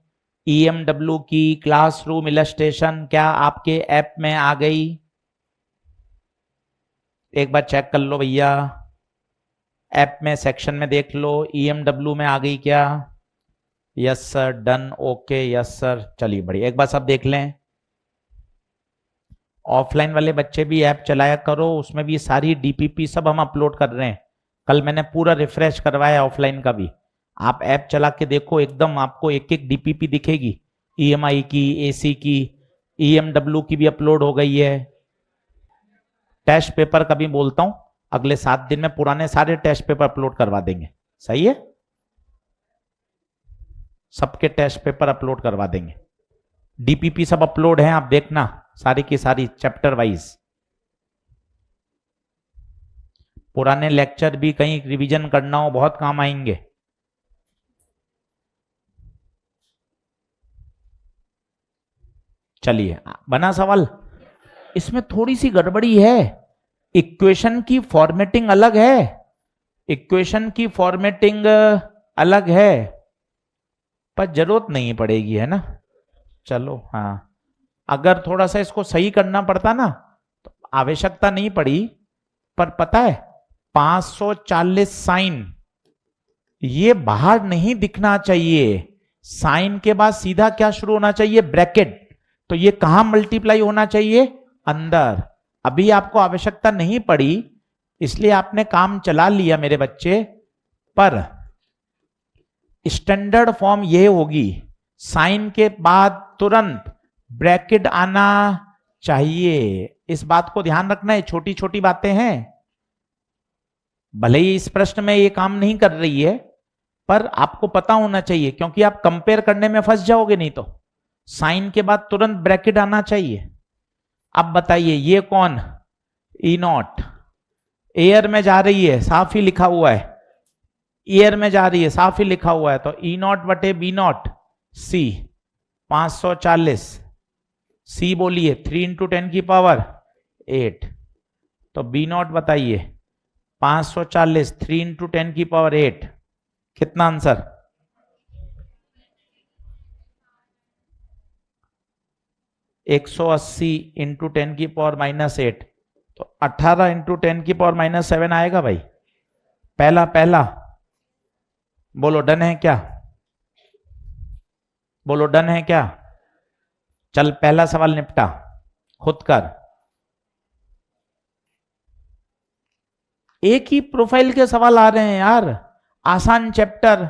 EMW की क्लासरूम इलस्ट्रेशन क्या आपके ऐप में आ गई? एक बार चेक कर लो भैया, ऐप में सेक्शन में देख लो, EMW में आ गई क्या? Yes sir, done, okay, yes sir. चलिए बढ़िया, एक बार सब देख लें। ऑफलाइन वाले बच्चे भी ऐप चलाया करो, उसमें भी सारी DPP सब हम अपलोड कर रहे हैं। कल मैंने पूरा रिफ्रेश करवाया ऑफलाइन का भी। आप ऐप चला के देखो, एकदम आपको एक एक DPP दिखेगी। EMI की, AC की, EMW की भी अपलोड हो गई है। टेस्ट पेपर का भी बोलता हूं, अगले 7 दिन में पुराने सारे टेस्ट पेपर अपलोड करवा देंगे। सही है, सबके टेस्ट पेपर अपलोड करवा देंगे। DPP सब अपलोड है, आप देखना सारी की सारी चैप्टर वाइज। पुराने लेक्चर भी कहीं रिवीजन करना हो बहुत काम आएंगे। चलिए बना सवाल। इसमें थोड़ी सी गड़बड़ी है, इक्वेशन की फॉर्मेटिंग अलग है, इक्वेशन की फॉर्मेटिंग अलग है, पर जरूरत नहीं पड़ेगी, है ना? चलो हाँ, अगर थोड़ा सा इसको सही करना पड़ता ना तो आवश्यकता नहीं पड़ी। पर पता है 540 साइन ये बाहर नहीं दिखना चाहिए। साइन के बाद सीधा क्या शुरू होना चाहिए? ब्रैकेट। तो ये कहां मल्टीप्लाई होना चाहिए? अंदर। अभी आपको आवश्यकता नहीं पड़ी, इसलिए आपने काम चला लिया मेरे बच्चे। पर स्टैंडर्ड फॉर्म ये होगी, साइन के बाद तुरंत ब्रैकेट आना चाहिए। इस बात को ध्यान रखना है, छोटी छोटी बातें हैं। भले ही इस प्रश्न में ये काम नहीं कर रही है, पर आपको पता होना चाहिए, क्योंकि आप कंपेयर करने में फंस जाओगे नहीं तो। साइन के बाद तुरंत ब्रैकेट आना चाहिए। अब बताइए ये कौन? E0 एयर में जा रही है, साफ ही लिखा हुआ है, एयर में जा रही है, साफ ही लिखा हुआ है। तो E0/B0 C 540, C बोलिए 3 × 10⁸ तो B0 बताइए 540, 3 इंटू 10 की पावर 8, कितना आंसर? 180 इंटू 10 की पावर -8, तो 18 इंटू 10 की पावर -7 आएगा भाई। पहला पहला बोलो डन है क्या? बोलो डन है क्या? चल पहला सवाल निपटा, खुद कर। एक ही प्रोफाइल के सवाल आ रहे हैं यार, आसान चैप्टर,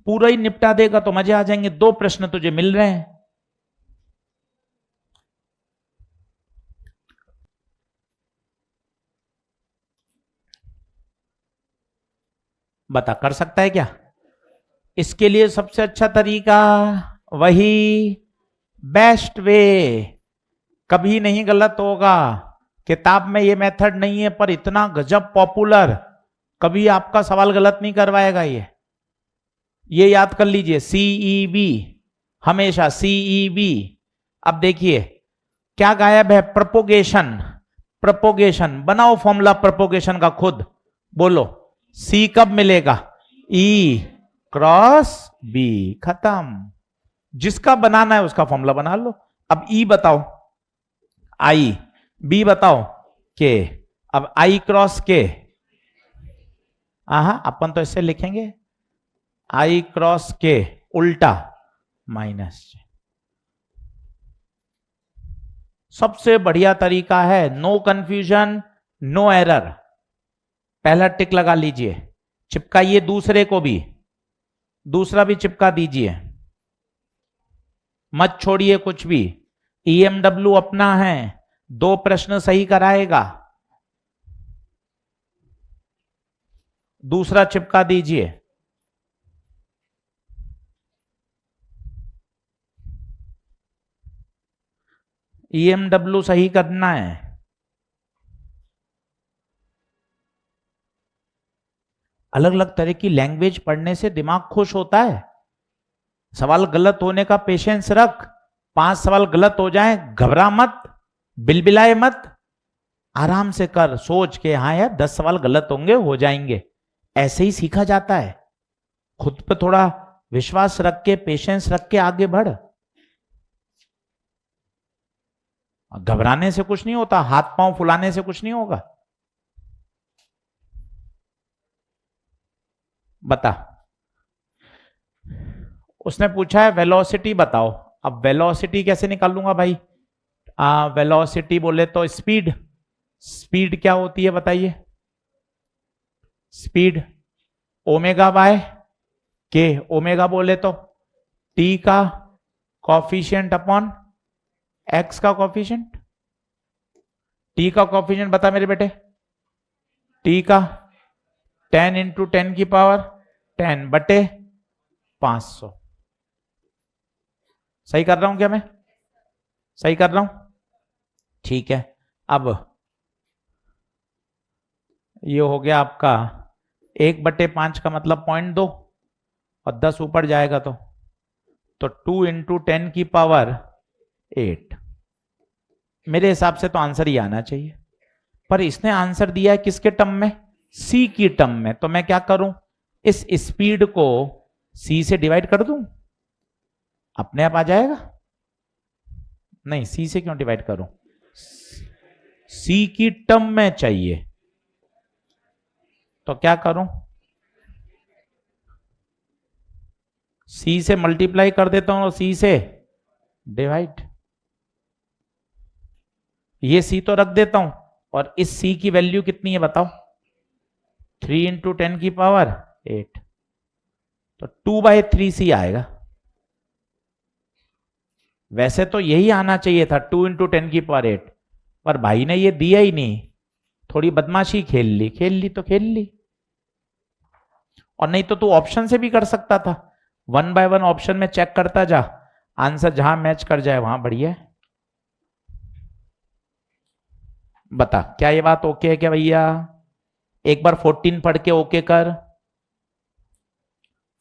पूरा ही निपटा देगा तो मजे आ जाएंगे। 2 प्रश्न तुझे मिल रहे हैं। बता कर सकता है क्या? इसके लिए सबसे अच्छा तरीका वही बेस्ट वे, कभी नहीं गलत होगा। किताब में ये मेथड नहीं है पर इतना गजब पॉपुलर, कभी आपका सवाल गलत नहीं करवाएगा ये याद कर लीजिए। सीईबी, हमेशा सीईबी। अब देखिए क्या गायब है? प्रोपोगेशन। प्रोपोगेशन बनाओ फॉर्मूला प्रोपोगेशन का खुद, बोलो सी कब मिलेगा? ई क्रॉस बी, खत्म। जिसका बनाना है उसका फॉर्मूला बना लो। अब ई बताओ आई, बी बताओ के। अब आई क्रॉस के, हाँ अपन तो इससे लिखेंगे आई क्रॉस के उल्टा माइनस। सबसे बढ़िया तरीका है, नो कंफ्यूजन नो एरर। पहला टिक लगा लीजिए, चिपकाइए दूसरे को भी, दूसरा भी चिपका दीजिए, मत छोड़िए कुछ भी। ईएमडब्ल्यू अपना है, 2 प्रश्न सही कराएगा। दूसरा चिपका दीजिए। ईएमडब्ल्यू सही करना है। अलग अलग तरह की लैंग्वेज पढ़ने से दिमाग खुश होता है। सवाल गलत होने का पेशेंस रख, 5 सवाल गलत हो जाए घबरा मत, बिलबिलाए मत, आराम से कर, सोच के हाँ यार 10 सवाल गलत होंगे, हो जाएंगे। ऐसे ही सीखा जाता है। खुद पे थोड़ा विश्वास रख के, पेशेंस रख के आगे बढ़। घबराने से कुछ नहीं होता, हाथ पांव फुलाने से कुछ नहीं होगा। बता, उसने पूछा है वेलोसिटी बताओ। अब वेलोसिटी कैसे निकालूंगा भाई? वेलोसिटी बोले तो स्पीड। स्पीड क्या होती है बताइए? स्पीड ओमेगा बाय के। ओमेगा बोले तो टी का कॉफिशिएंट अपॉन एक्स का कॉफिशिएंट। टी का कॉफिशिएंट बता मेरे बेटे, टी का 10 इंटू 10 की पावर 10 बटे 500। सही कर रहा हूं क्या मैं? सही कर रहा हूं? ठीक है। अब ये हो गया आपका 1/5 का मतलब 0.2, और 10 ऊपर जाएगा तो 2 इंटू 10 की पावर 8। मेरे हिसाब से तो आंसर ही आना चाहिए, पर इसने आंसर दिया है किसके टर्म में? सी की टर्म में। तो मैं क्या करूं, इस स्पीड को सी से डिवाइड कर दूं, अपने आप आ जाएगा। नहीं, सी से क्यों डिवाइड करूं? सी की टर्म में चाहिए, तो क्या करूं? सी से मल्टीप्लाई कर देता हूं और सी से डिवाइड। ये सी तो रख देता हूं, और इस सी की वैल्यू कितनी है बताओ? 3 इंटू 10 की पावर 8, तो 2/3 सी आएगा। वैसे तो यही आना चाहिए था, 2 इंटू 10 की पावर 8, पर भाई ने ये दिया ही नहीं। थोड़ी बदमाशी खेल ली, खेल ली तो खेल ली। और नहीं तो तू ऑप्शन से भी कर सकता था, 1 बाय 1 ऑप्शन में चेक करता जा, आंसर जहां मैच कर जाए वहां बढ़िया है। बता क्या ये बात ओके है क्या भैया? एक बार 14 पढ़ के ओके कर,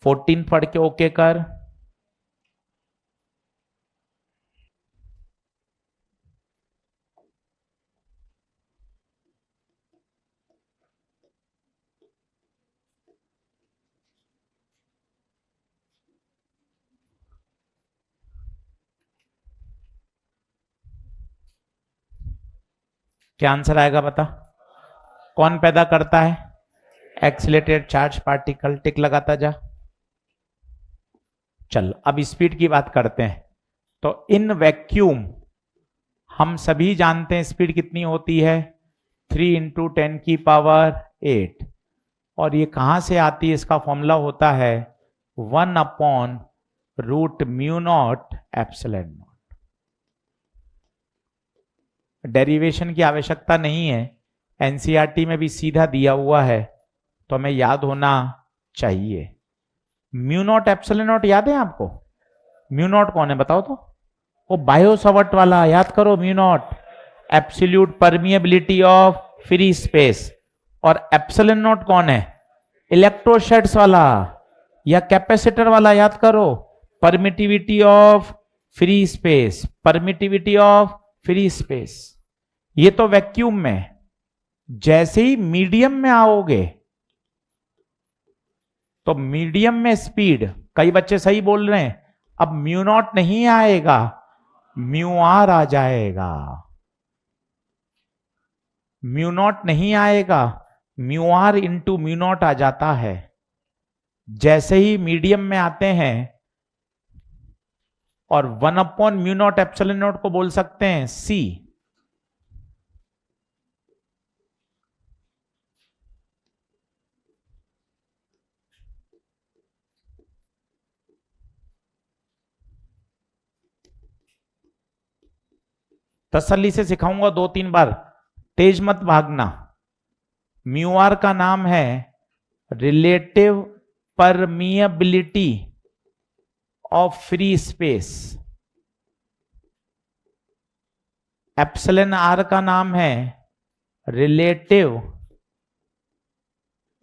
14 पढ़ के ओके कर। क्या आंसर आएगा बता? कौन पैदा करता है? Accelerated charge particle. टिक लगाता जा। चल अब स्पीड की बात करते हैं। तो इन वैक्यूम हम सभी जानते हैं स्पीड कितनी होती है, 3 × 10⁸ और ये कहां से आती है? इसका फॉर्मूला होता है 1/√μ0ε0। डेरिवेशन की आवश्यकता नहीं है, एनसीईआरटी में भी सीधा दिया हुआ है, तो हमें याद होना चाहिए। μ0ε0 याद है आपको? μ0 कौन है बताओ तो? वो बायो सवर्ट वाला, याद करो। μ0 absolute permeability of free space. और एप्सिलॉन नॉट कौन है? इलेक्ट्रोस्टैट्स वाला या कैपेसिटर वाला, याद करो। Permittivity of free space, permittivity of free space. ये तो वैक्यूम में। जैसे ही मीडियम में आओगे तो मीडियम में स्पीड, कई बच्चे सही बोल रहे हैं, अब μ0 नहीं आएगा, μr आ जाएगा। μ0 नहीं आएगा, μr इंटू μ0 आ जाता है। जैसे ही मीडियम में आते हैं और 1/μ0ε0 को बोल सकते हैं c। तसल्ली से सिखाऊंगा 2-3 बार, तेज मत भागना। μr का नाम है relative permeability of free space. Epsilon r का नाम है relative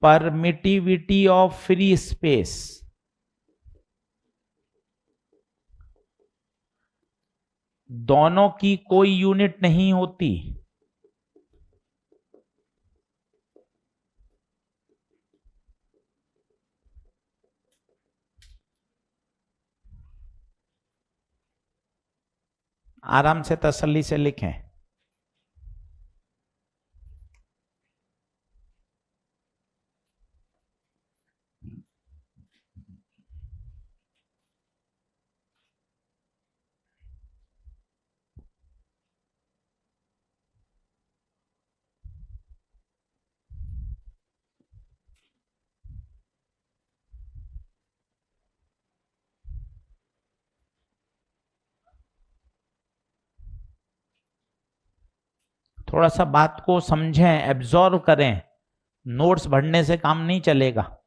permittivity of free space. दोनों की कोई यूनिट नहीं होती। आराम से तसल्ली से लिखें। थोड़ा सा बात को समझें, एब्जॉर्व करें। नोट्स भरने से काम नहीं चलेगा।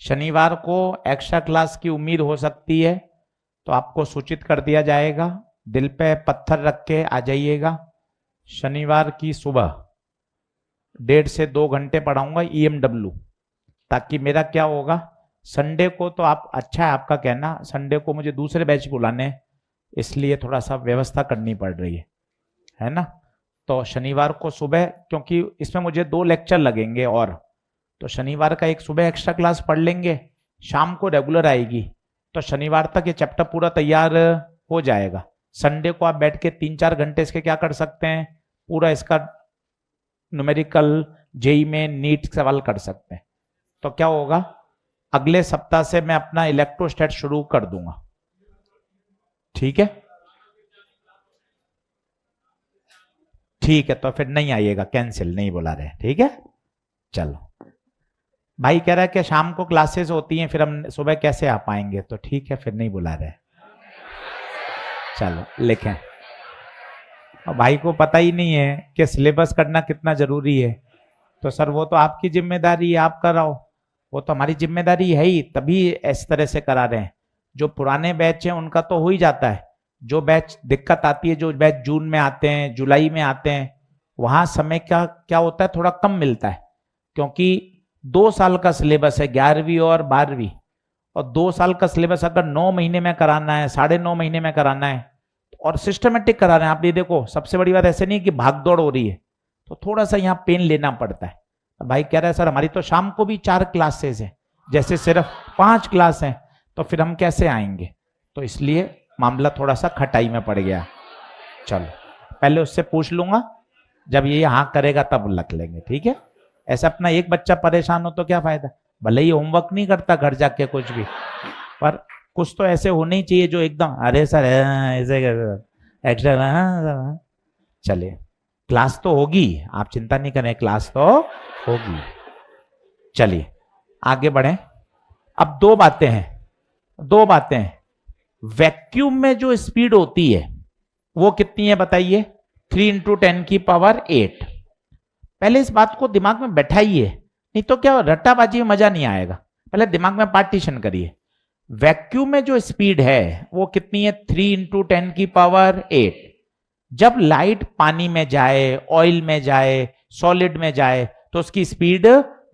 शनिवार को एक्स्ट्रा क्लास की उम्मीद हो सकती है, तो आपको सूचित कर दिया जाएगा। दिल पे पत्थर रख के आ जाइएगा। शनिवार की सुबह 1.5 से 2 घंटे पढ़ाऊंगा EMW, ताकि मेरा क्या होगा, संडे को तो आप, अच्छा है आपका कहना, संडे को मुझे दूसरे बैच बुलाने, इसलिए थोड़ा सा व्यवस्था करनी पड़ रही है ना। तो शनिवार को सुबह, क्योंकि इसमें मुझे 2 लेक्चर लगेंगे, और तो शनिवार का एक सुबह एक्स्ट्रा क्लास पढ़ लेंगे, शाम को रेगुलर आएगी, तो शनिवार तक ये चैप्टर पूरा तैयार हो जाएगा। संडे को आप बैठ के 3-4 घंटे इसके क्या कर सकते हैं, पूरा इसका न्यूमेरिकल जेई में नीट सवाल कर सकते हैं। तो क्या होगा, अगले सप्ताह से मैं अपना इलेक्ट्रोस्टैट शुरू कर दूंगा। ठीक है, ठीक है, तो फिर नहीं आइएगा, कैंसिल नहीं बुला रहे। ठीक है, चलो। भाई कह रहा है कि शाम को क्लासेस होती हैं, फिर हम सुबह कैसे आ पाएंगे, तो ठीक है, फिर नहीं बुला रहे। चलो लिखें। और भाई को पता ही नहीं है कि सिलेबस करना कितना जरूरी है, तो सर वो तो आपकी जिम्मेदारी है, आप कराओ। वो तो हमारी जिम्मेदारी है ही, तभी इस तरह से करा रहे हैं। जो पुराने बैच हैं उनका तो हो ही जाता है, जो बैच दिक्कत आती है, जो बैच जून में आते हैं, जुलाई में आते हैं, वहां समय का क्या होता है, थोड़ा कम मिलता है, क्योंकि 2 साल का सिलेबस है, 11वीं और 12वीं, और 2 साल का सिलेबस अगर 9 महीने में कराना है, 9.5 महीने में कराना है, और सिस्टमेटिक करा रहे हैं आप, ये देखो सबसे बड़ी बात ऐसे नहीं कि भाग दौड़ हो रही है, तो थोड़ा सा यहाँ पेन लेना पड़ता है। भाई कह रहा है सर हमारी तो शाम को भी 4 क्लासेस हैं, जैसे सिर्फ 5 क्लास हैं, तो फिर हम कैसे आएंगे, तो इसलिए मामला थोड़ा सा खटाई में पड़ गया। चलो पहले उससे पूछ लूंगा, जब ये हाँ करेगा तब लग लेंगे, ठीक है। ऐसा अपना एक बच्चा परेशान हो तो क्या फायदा, भले ही होमवर्क नहीं करता घर जाके कुछ भी, पर कुछ तो ऐसे होने ही चाहिए जो एकदम अरे सर ऐसे एक्स्ट्रा। चलिए क्लास तो होगी, आप चिंता नहीं करें, क्लास तो होगी। चलिए आगे बढ़े। अब दो बातें हैं। वैक्यूम में जो स्पीड होती है वो कितनी है बताइए, 3 × 10⁸ पहले इस बात को दिमाग में बैठाइए, नहीं तो क्या रट्टाबाजी में मजा नहीं आएगा। पहले दिमाग में पार्टीशन करिए। वैक्यूम में जो स्पीड है वो कितनी है, 3 × 10⁸। जब लाइट पानी में जाए, ऑयल में जाए, सॉलिड में जाए, तो उसकी स्पीड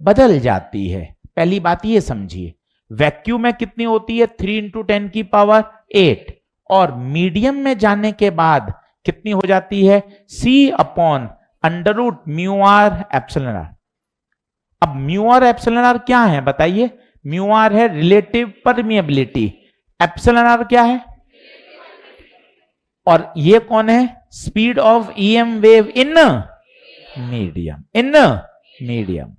बदल जाती है। पहली बात ये समझिए, वैक्यूम में कितनी होती है, 3 × 10⁸, और मीडियम में जाने के बाद कितनी हो जाती है, C/√μr∈r। अब μr एप्सिलॉन क्या है बताइए, μr है रिलेटिव परमिएबिलिटी, एप्सिलॉन क्या है, और ये कौन है, speed of EM wave in medium.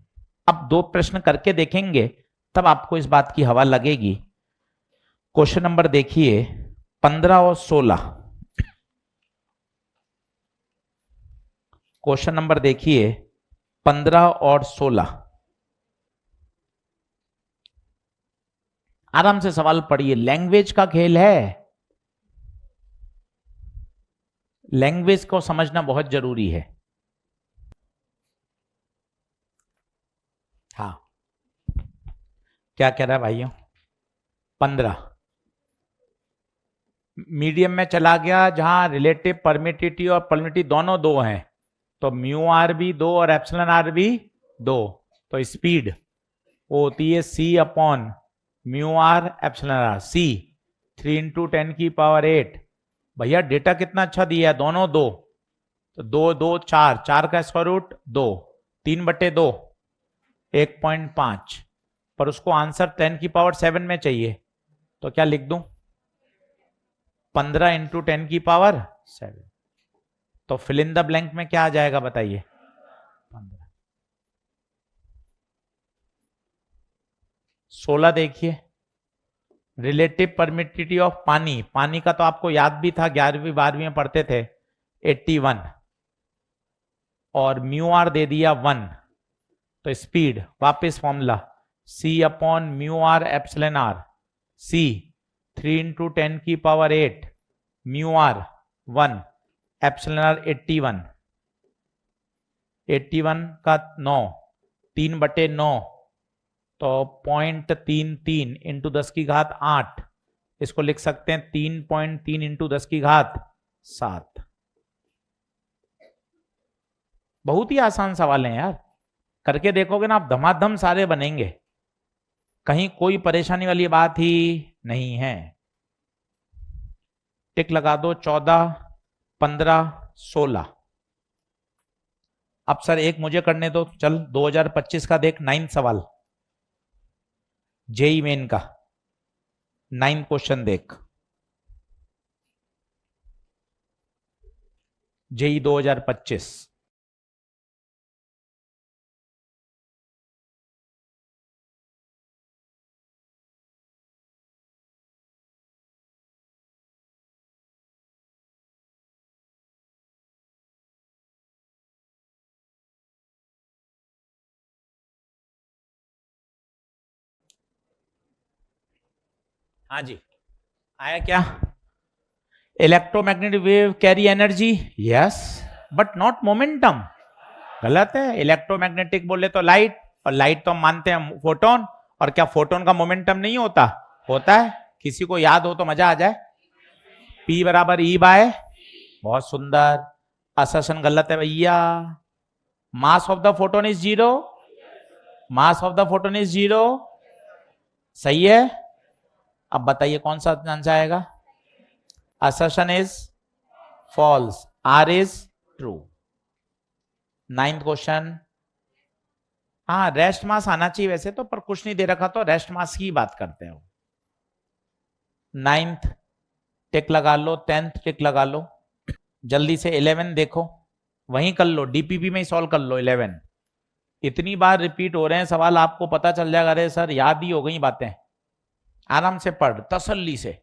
अब 2 प्रश्न करके देखेंगे तब आपको इस बात की हवा लगेगी। क्वेश्चन नंबर देखिए 15 और 16। क्वेश्चन नंबर देखिए 15 और 16। आराम से सवाल पढ़िए, लैंग्वेज का खेल है, लैंग्वेज को समझना बहुत जरूरी है। हाँ क्या कह रहा है भाइयों, 15 मीडियम में चला गया, जहां रिलेटिव परमिटिविटी और परमिटिविटी दोनों 2 हैं, तो μr भी 2 और εr भी 2, तो स्पीड वो होती है C/μr∈r। C 3 × 10⁸। भैया डेटा कितना अच्छा दिया है, दोनों 2, तो 2 2 4, 4 का स्क्वायर रूट 2, 3/2 1.5, पर उसको आंसर 10⁷ में चाहिए, तो क्या लिख दूं, 15 × 10⁷। तो फिल इन द ब्लैंक में क्या आ जाएगा बताइए, 15। 16 देखिए, रिलेटिव परमिटिविटी ऑफ पानी, पानी का तो आपको याद भी था, 11वीं 12वीं में पढ़ते थे, 81, और μr दे दिया 1, तो स्पीड वापस formula C/μr∈r। C 3 × 10⁸, μr 1, epsilon 81, 81 का 9, 3/9, तो 0.33 × 10⁸ इसको लिख सकते हैं 3.3 × 10⁷। बहुत ही आसान सवाल है यार, करके देखोगे ना आप, धमाधम सारे बनेंगे, कहीं कोई परेशानी वाली बात ही नहीं है। टिक लगा दो 14, 15, 16। अब सर एक मुझे करने दो, चल 2025 का देख, 9 सवाल जेई मेन का, 9 क्वेश्चन देख, जेई 2025। हाँ जी, आया क्या, electromagnetic wave carry energy, yes but not momentum. गलत है, इलेक्ट्रोमैग्नेटिक बोले तो लाइट, और लाइट तो हम मानते हैं फोटोन, और क्या फोटोन का मोमेंटम नहीं होता, होता है, किसी को याद हो तो मजा आ जाए। P बराबर E बाय, बहुत सुंदर। असर्शन गलत है भैया। Mass of the photon is 0, mass of the photon is 0, सही है। अब बताइए कौन सा आंसर आएगा। Assertion is false, R is true. 9th question. हाँ रेस्ट मास आना चाहिए वैसे तो, पर कुछ नहीं दे रखा तो रेस्ट मास की बात करते हो। 9th टिक लगा लो, 10th टिक लगा लो। जल्दी से 11 देखो, वहीं कर लो, डीपीपी में ही सॉल्व कर लो 11। इतनी बार रिपीट हो रहे हैं सवाल, आपको पता चल जाएगा अरे सर याद ही हो गई बातें। आराम से पढ़, तसल्ली से।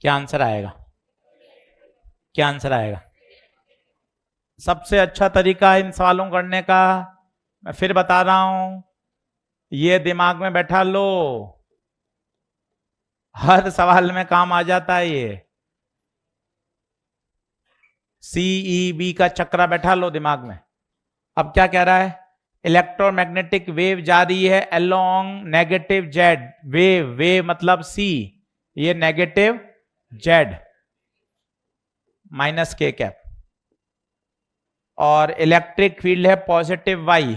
क्या आंसर आएगा, क्या आंसर आएगा। सबसे अच्छा तरीका इन सवालों करने का मैं फिर बता रहा हूं, ये दिमाग में बैठा लो, हर सवाल में काम आ जाता है ये। CEB का चक्रा बैठा लो दिमाग में। अब क्या कह रहा है, इलेक्ट्रोमैग्नेटिक वेव जा रही है along negative Z, wave, wave मतलब C, ये नेगेटिव जेड माइनस के कैप, और इलेक्ट्रिक फील्ड है पॉजिटिव वाई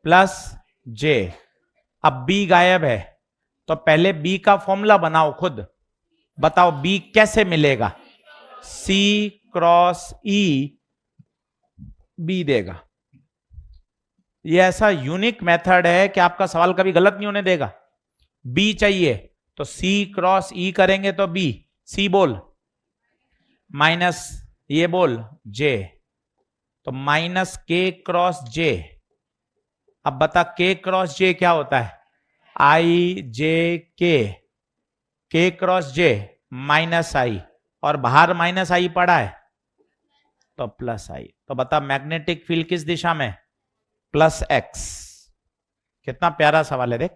प्लस जे। अब बी गायब है, तो पहले बी का फॉर्मूला बनाओ खुद, बताओ बी कैसे मिलेगा। C क्रॉस E बी देगा। ये ऐसा यूनिक मेथड है कि आपका सवाल कभी गलत नहीं होने देगा। बी चाहिए तो C क्रॉस E करेंगे तो बी, C बोल, माइनस ये बोल J, तो माइनस K क्रॉस J। अब बता K क्रॉस J क्या होता है, I J K cross J minus I, और बाहर माइनस I पड़ा है तो प्लस I। तो बता मैग्नेटिक फील्ड किस दिशा में, प्लस X। कितना प्यारा सवाल है देख,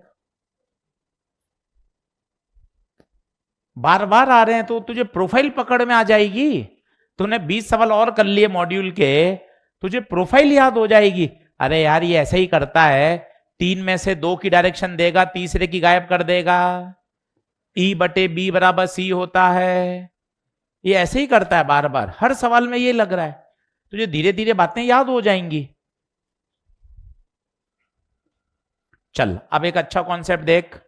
बार बार आ रहे हैं तो तुझे प्रोफाइल पकड़ में आ जाएगी। तूने 20 सवाल और कर लिए मॉड्यूल के, तुझे प्रोफाइल याद हो जाएगी। अरे यार ये ऐसे ही करता है, 3 में से 2 की डायरेक्शन देगा, तीसरे की गायब कर देगा। E बटे B बराबर C होता है, ये ऐसे ही करता है बार बार, हर सवाल में ये लग रहा है। तुझे धीरे धीरे बातें याद हो जाएंगी। चल अब एक अच्छा कॉन्सेप्ट देख,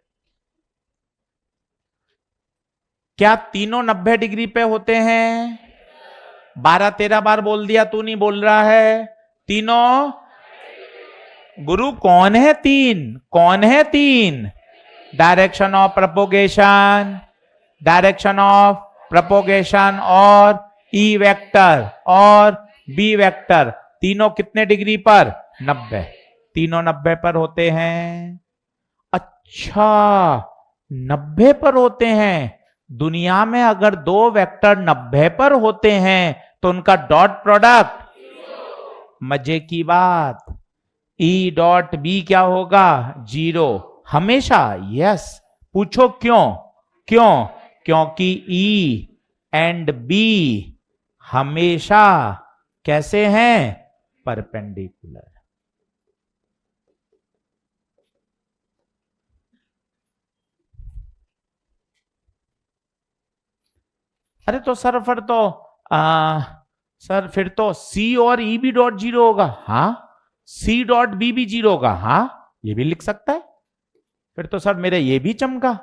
क्या तीनों 90 डिग्री पे होते हैं। 12-13 बार बोल दिया, तू नहीं बोल रहा है। तीनों, गुरु कौन है तीन, कौन है तीन, direction of propagation, direction of propagation और E वेक्टर और B वेक्टर, तीनों कितने डिग्री पर, 90, तीनों 90 पर होते हैं। अच्छा 90 पर होते हैं। दुनिया में अगर 2 वेक्टर 90 पर होते हैं तो उनका डॉट प्रोडक्ट, मजे की बात, E डॉट B क्या होगा, 0 हमेशा। यस, पूछो क्यों, क्यों, क्योंकि E एंड B हमेशा कैसे हैं, परपेंडिकुलर। अरे तो सर फिर तो सर फिर तो C और E भी डॉट 0 होगा। हाँ, C डॉट B भी 0 होगा। हाँ ये भी लिख सकता है। फिर तो सर मेरे ये भी चमका,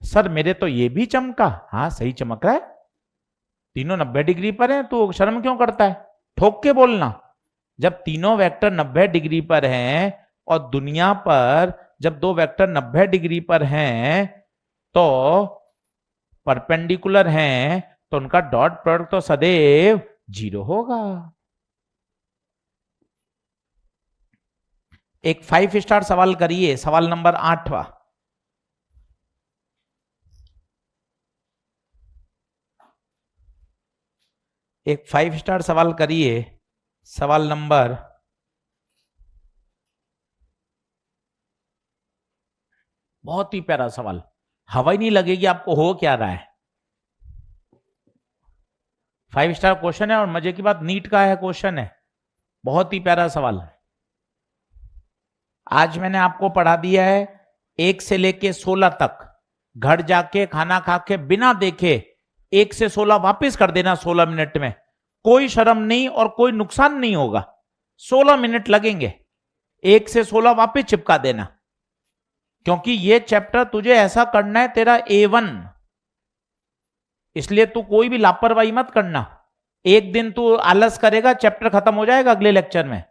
सर मेरे तो ये भी चमका। हाँ सही चमक रहा है। तीनों 90 डिग्री पर हैं, तो शर्म क्यों करता है? ठोक के बोलना। जब तीनों वेक्टर 90 डिग्री पर हैं और दुनिया पर जब दो वेक्टर 90 डिग्री पर हैं तो परपेंडिकुलर हैं, तो उनका डॉट प्रोडक्ट तो सदैव 0 होगा। एक 5 स्टार सवाल करिए, सवाल नंबर 8वां। एक 5 स्टार सवाल करिए, सवाल नंबर, बहुत ही प्यारा सवाल, हवा ही नहीं लगेगी आपको हो क्या रहा है। 5 स्टार क्वेश्चन है और मजे की बात नीट का है क्वेश्चन है, बहुत ही प्यारा सवाल। आज मैंने आपको पढ़ा दिया है 1 से लेके 16 तक, घर जाके खाना खा के बिना देखे 1 से 16 वापस कर देना 16 मिनट में, कोई शर्म नहीं और कोई नुकसान नहीं होगा। 16 मिनट लगेंगे, 1 से 16 वापस चिपका देना, क्योंकि ये चैप्टर तुझे ऐसा करना है तेरा A1, इसलिए तू कोई भी लापरवाही मत करना। एक दिन तू आलस करेगा, चैप्टर खत्म हो जाएगा अगले लेक्चर में,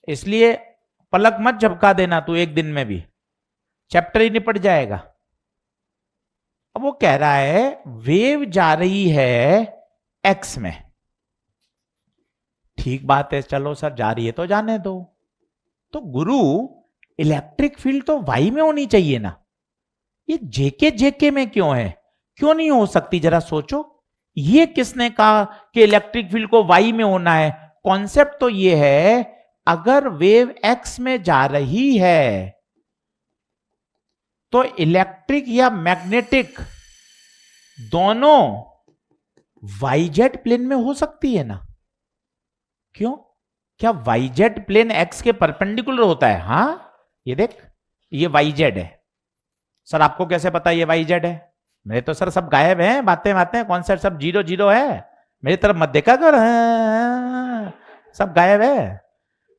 इसलिए पलक मत झपका देना तू, एक दिन में भी चैप्टर ही निपट जाएगा। अब वो कह रहा है वेव जा रही है एक्स में, ठीक बात है, चलो सर जा रही है तो जाने दो। तो गुरु इलेक्ट्रिक फील्ड तो वाई में होनी चाहिए ना, ये जेके जेके में क्यों है, क्यों नहीं हो सकती? जरा सोचो, ये किसने कहा कि इलेक्ट्रिक फील्ड को वाई में होना है? कॉन्सेप्ट तो ये है, अगर वेव एक्स में जा रही है तो इलेक्ट्रिक या मैग्नेटिक दोनों वाईजेड प्लेन में हो सकती है ना। क्यों? क्या वाईजेड प्लेन एक्स के परपेंडिकुलर होता है? हां, ये देख, ये वाईजेड है। सर आपको कैसे पता ये वाईजेड है? मेरे तो सर सब गायब हैं, बातें बातें, कॉन्सेप्ट सब 0 0 है, मेरी तरफ मत देखा कर, सब गायब है।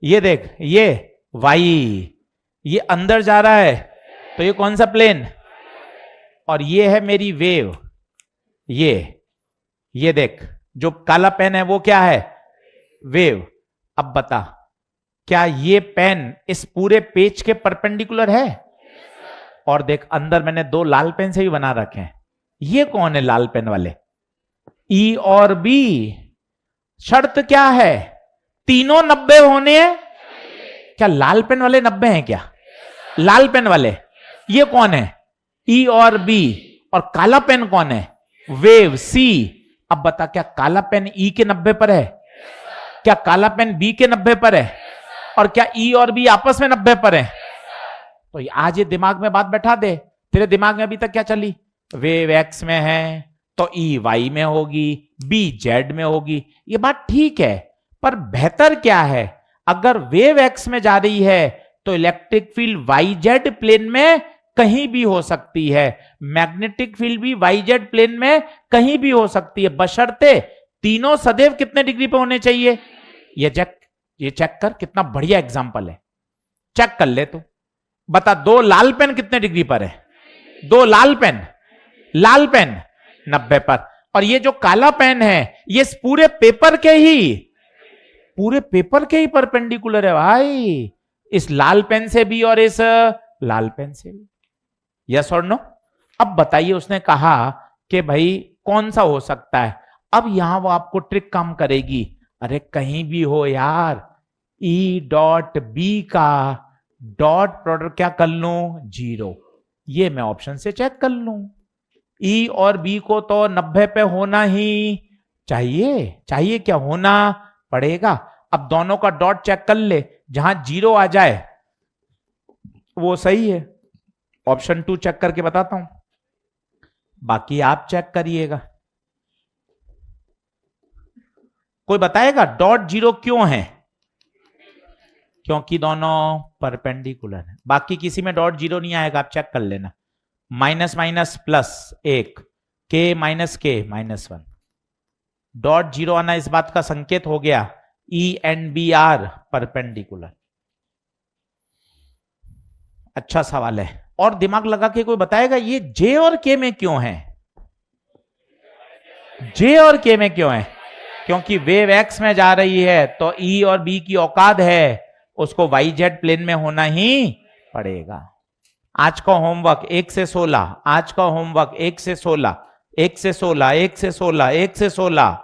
ये देख, ये वाई, ये अंदर जा रहा है, तो ये कौन सा प्लेन? और ये है मेरी वेव, ये देख, जो काला पेन है वो क्या है? वेव। अब बता, क्या ये पेन इस पूरे पेज के परपेंडिकुलर है? और देख, अंदर मैंने 2 लाल पेन से भी बना रखे हैं। ये कौन है लाल पेन वाले? ई और बी। शर्त क्या है? तीनों 90 होने हैं। क्या लाल पेन वाले 90 हैं क्या? लाल पेन वाले। ये कौन है? ई और बी। और काला पेन कौन है? वेव, सी। अब बता, क्या काला पेन ई के 90 पर है? क्या काला पेन बी के 90 पर है? और क्या ई और बी आपस में 90 पर है? तो आज ये दिमाग में बात बैठा दे। तेरे दिमाग में अभी तक क्या चली? वेव एक्स में है तो ई वाई में होगी, बी जेड में होगी। ये बात ठीक है, पर बेहतर क्या है? अगर वेव एक्स में जा रही है तो electric field Y Z plane में कहीं भी हो सकती है, मैग्नेटिक फील्ड भी वाई जेड प्लेन में कहीं भी हो सकती है, बशर्ते तीनों सदैव कितने डिग्री पे होने चाहिए? ये चेक कर, कितना बढ़िया एग्जांपल है, चेक कर ले। तो बता, 2 लाल पेन कितने डिग्री पर है? 2 लाल पेन 90 पर। और ये जो काला पेन है ये पूरे पेपर के ही परपेंडिकुलर है भाई, इस लाल पेन से भी और इस लाल पेन से भी। यस और नो? अब बताइए, उसने कहा कि भाई कौन सा हो सकता है। अब यहां वो आपको ट्रिक काम करेगी। अरे कहीं भी हो यार, ई डॉट बी का डॉट प्रोडक्ट क्या कर लूं? 0। ये मैं ऑप्शन से चेक कर लूं। ई और बी को तो 90 पे होना ही चाहिए क्या? होना पड़ेगा। अब दोनों का डॉट चेक कर ले, जहां 0 आ जाए वो सही है। ऑप्शन 2 चेक करके बताता हूं, बाकी आप चेक करिएगा। कोई बताएगा डॉट 0 क्यों है? क्योंकि दोनों परपेंडिकुलर है। बाकी किसी में डॉट 0 नहीं आएगा, आप चेक कर लेना। माइनस माइनस प्लस 1, के माइनस के -1। डॉट 0 आना इस बात का संकेत हो गया E and B are perpendicular. अच्छा सवाल है। और दिमाग लगा के कोई बताएगा ये जे और के में क्यों है? जे और के में क्यों है? क्योंकि वेव एक्स में जा रही है तो ई और बी की औकात है, उसको वाई जेड प्लेन में होना ही पड़ेगा। आज का होमवर्क 1 से 16, आज का होमवर्क 1 से 16, 1 से 16, 1 से 16, 1 से 16,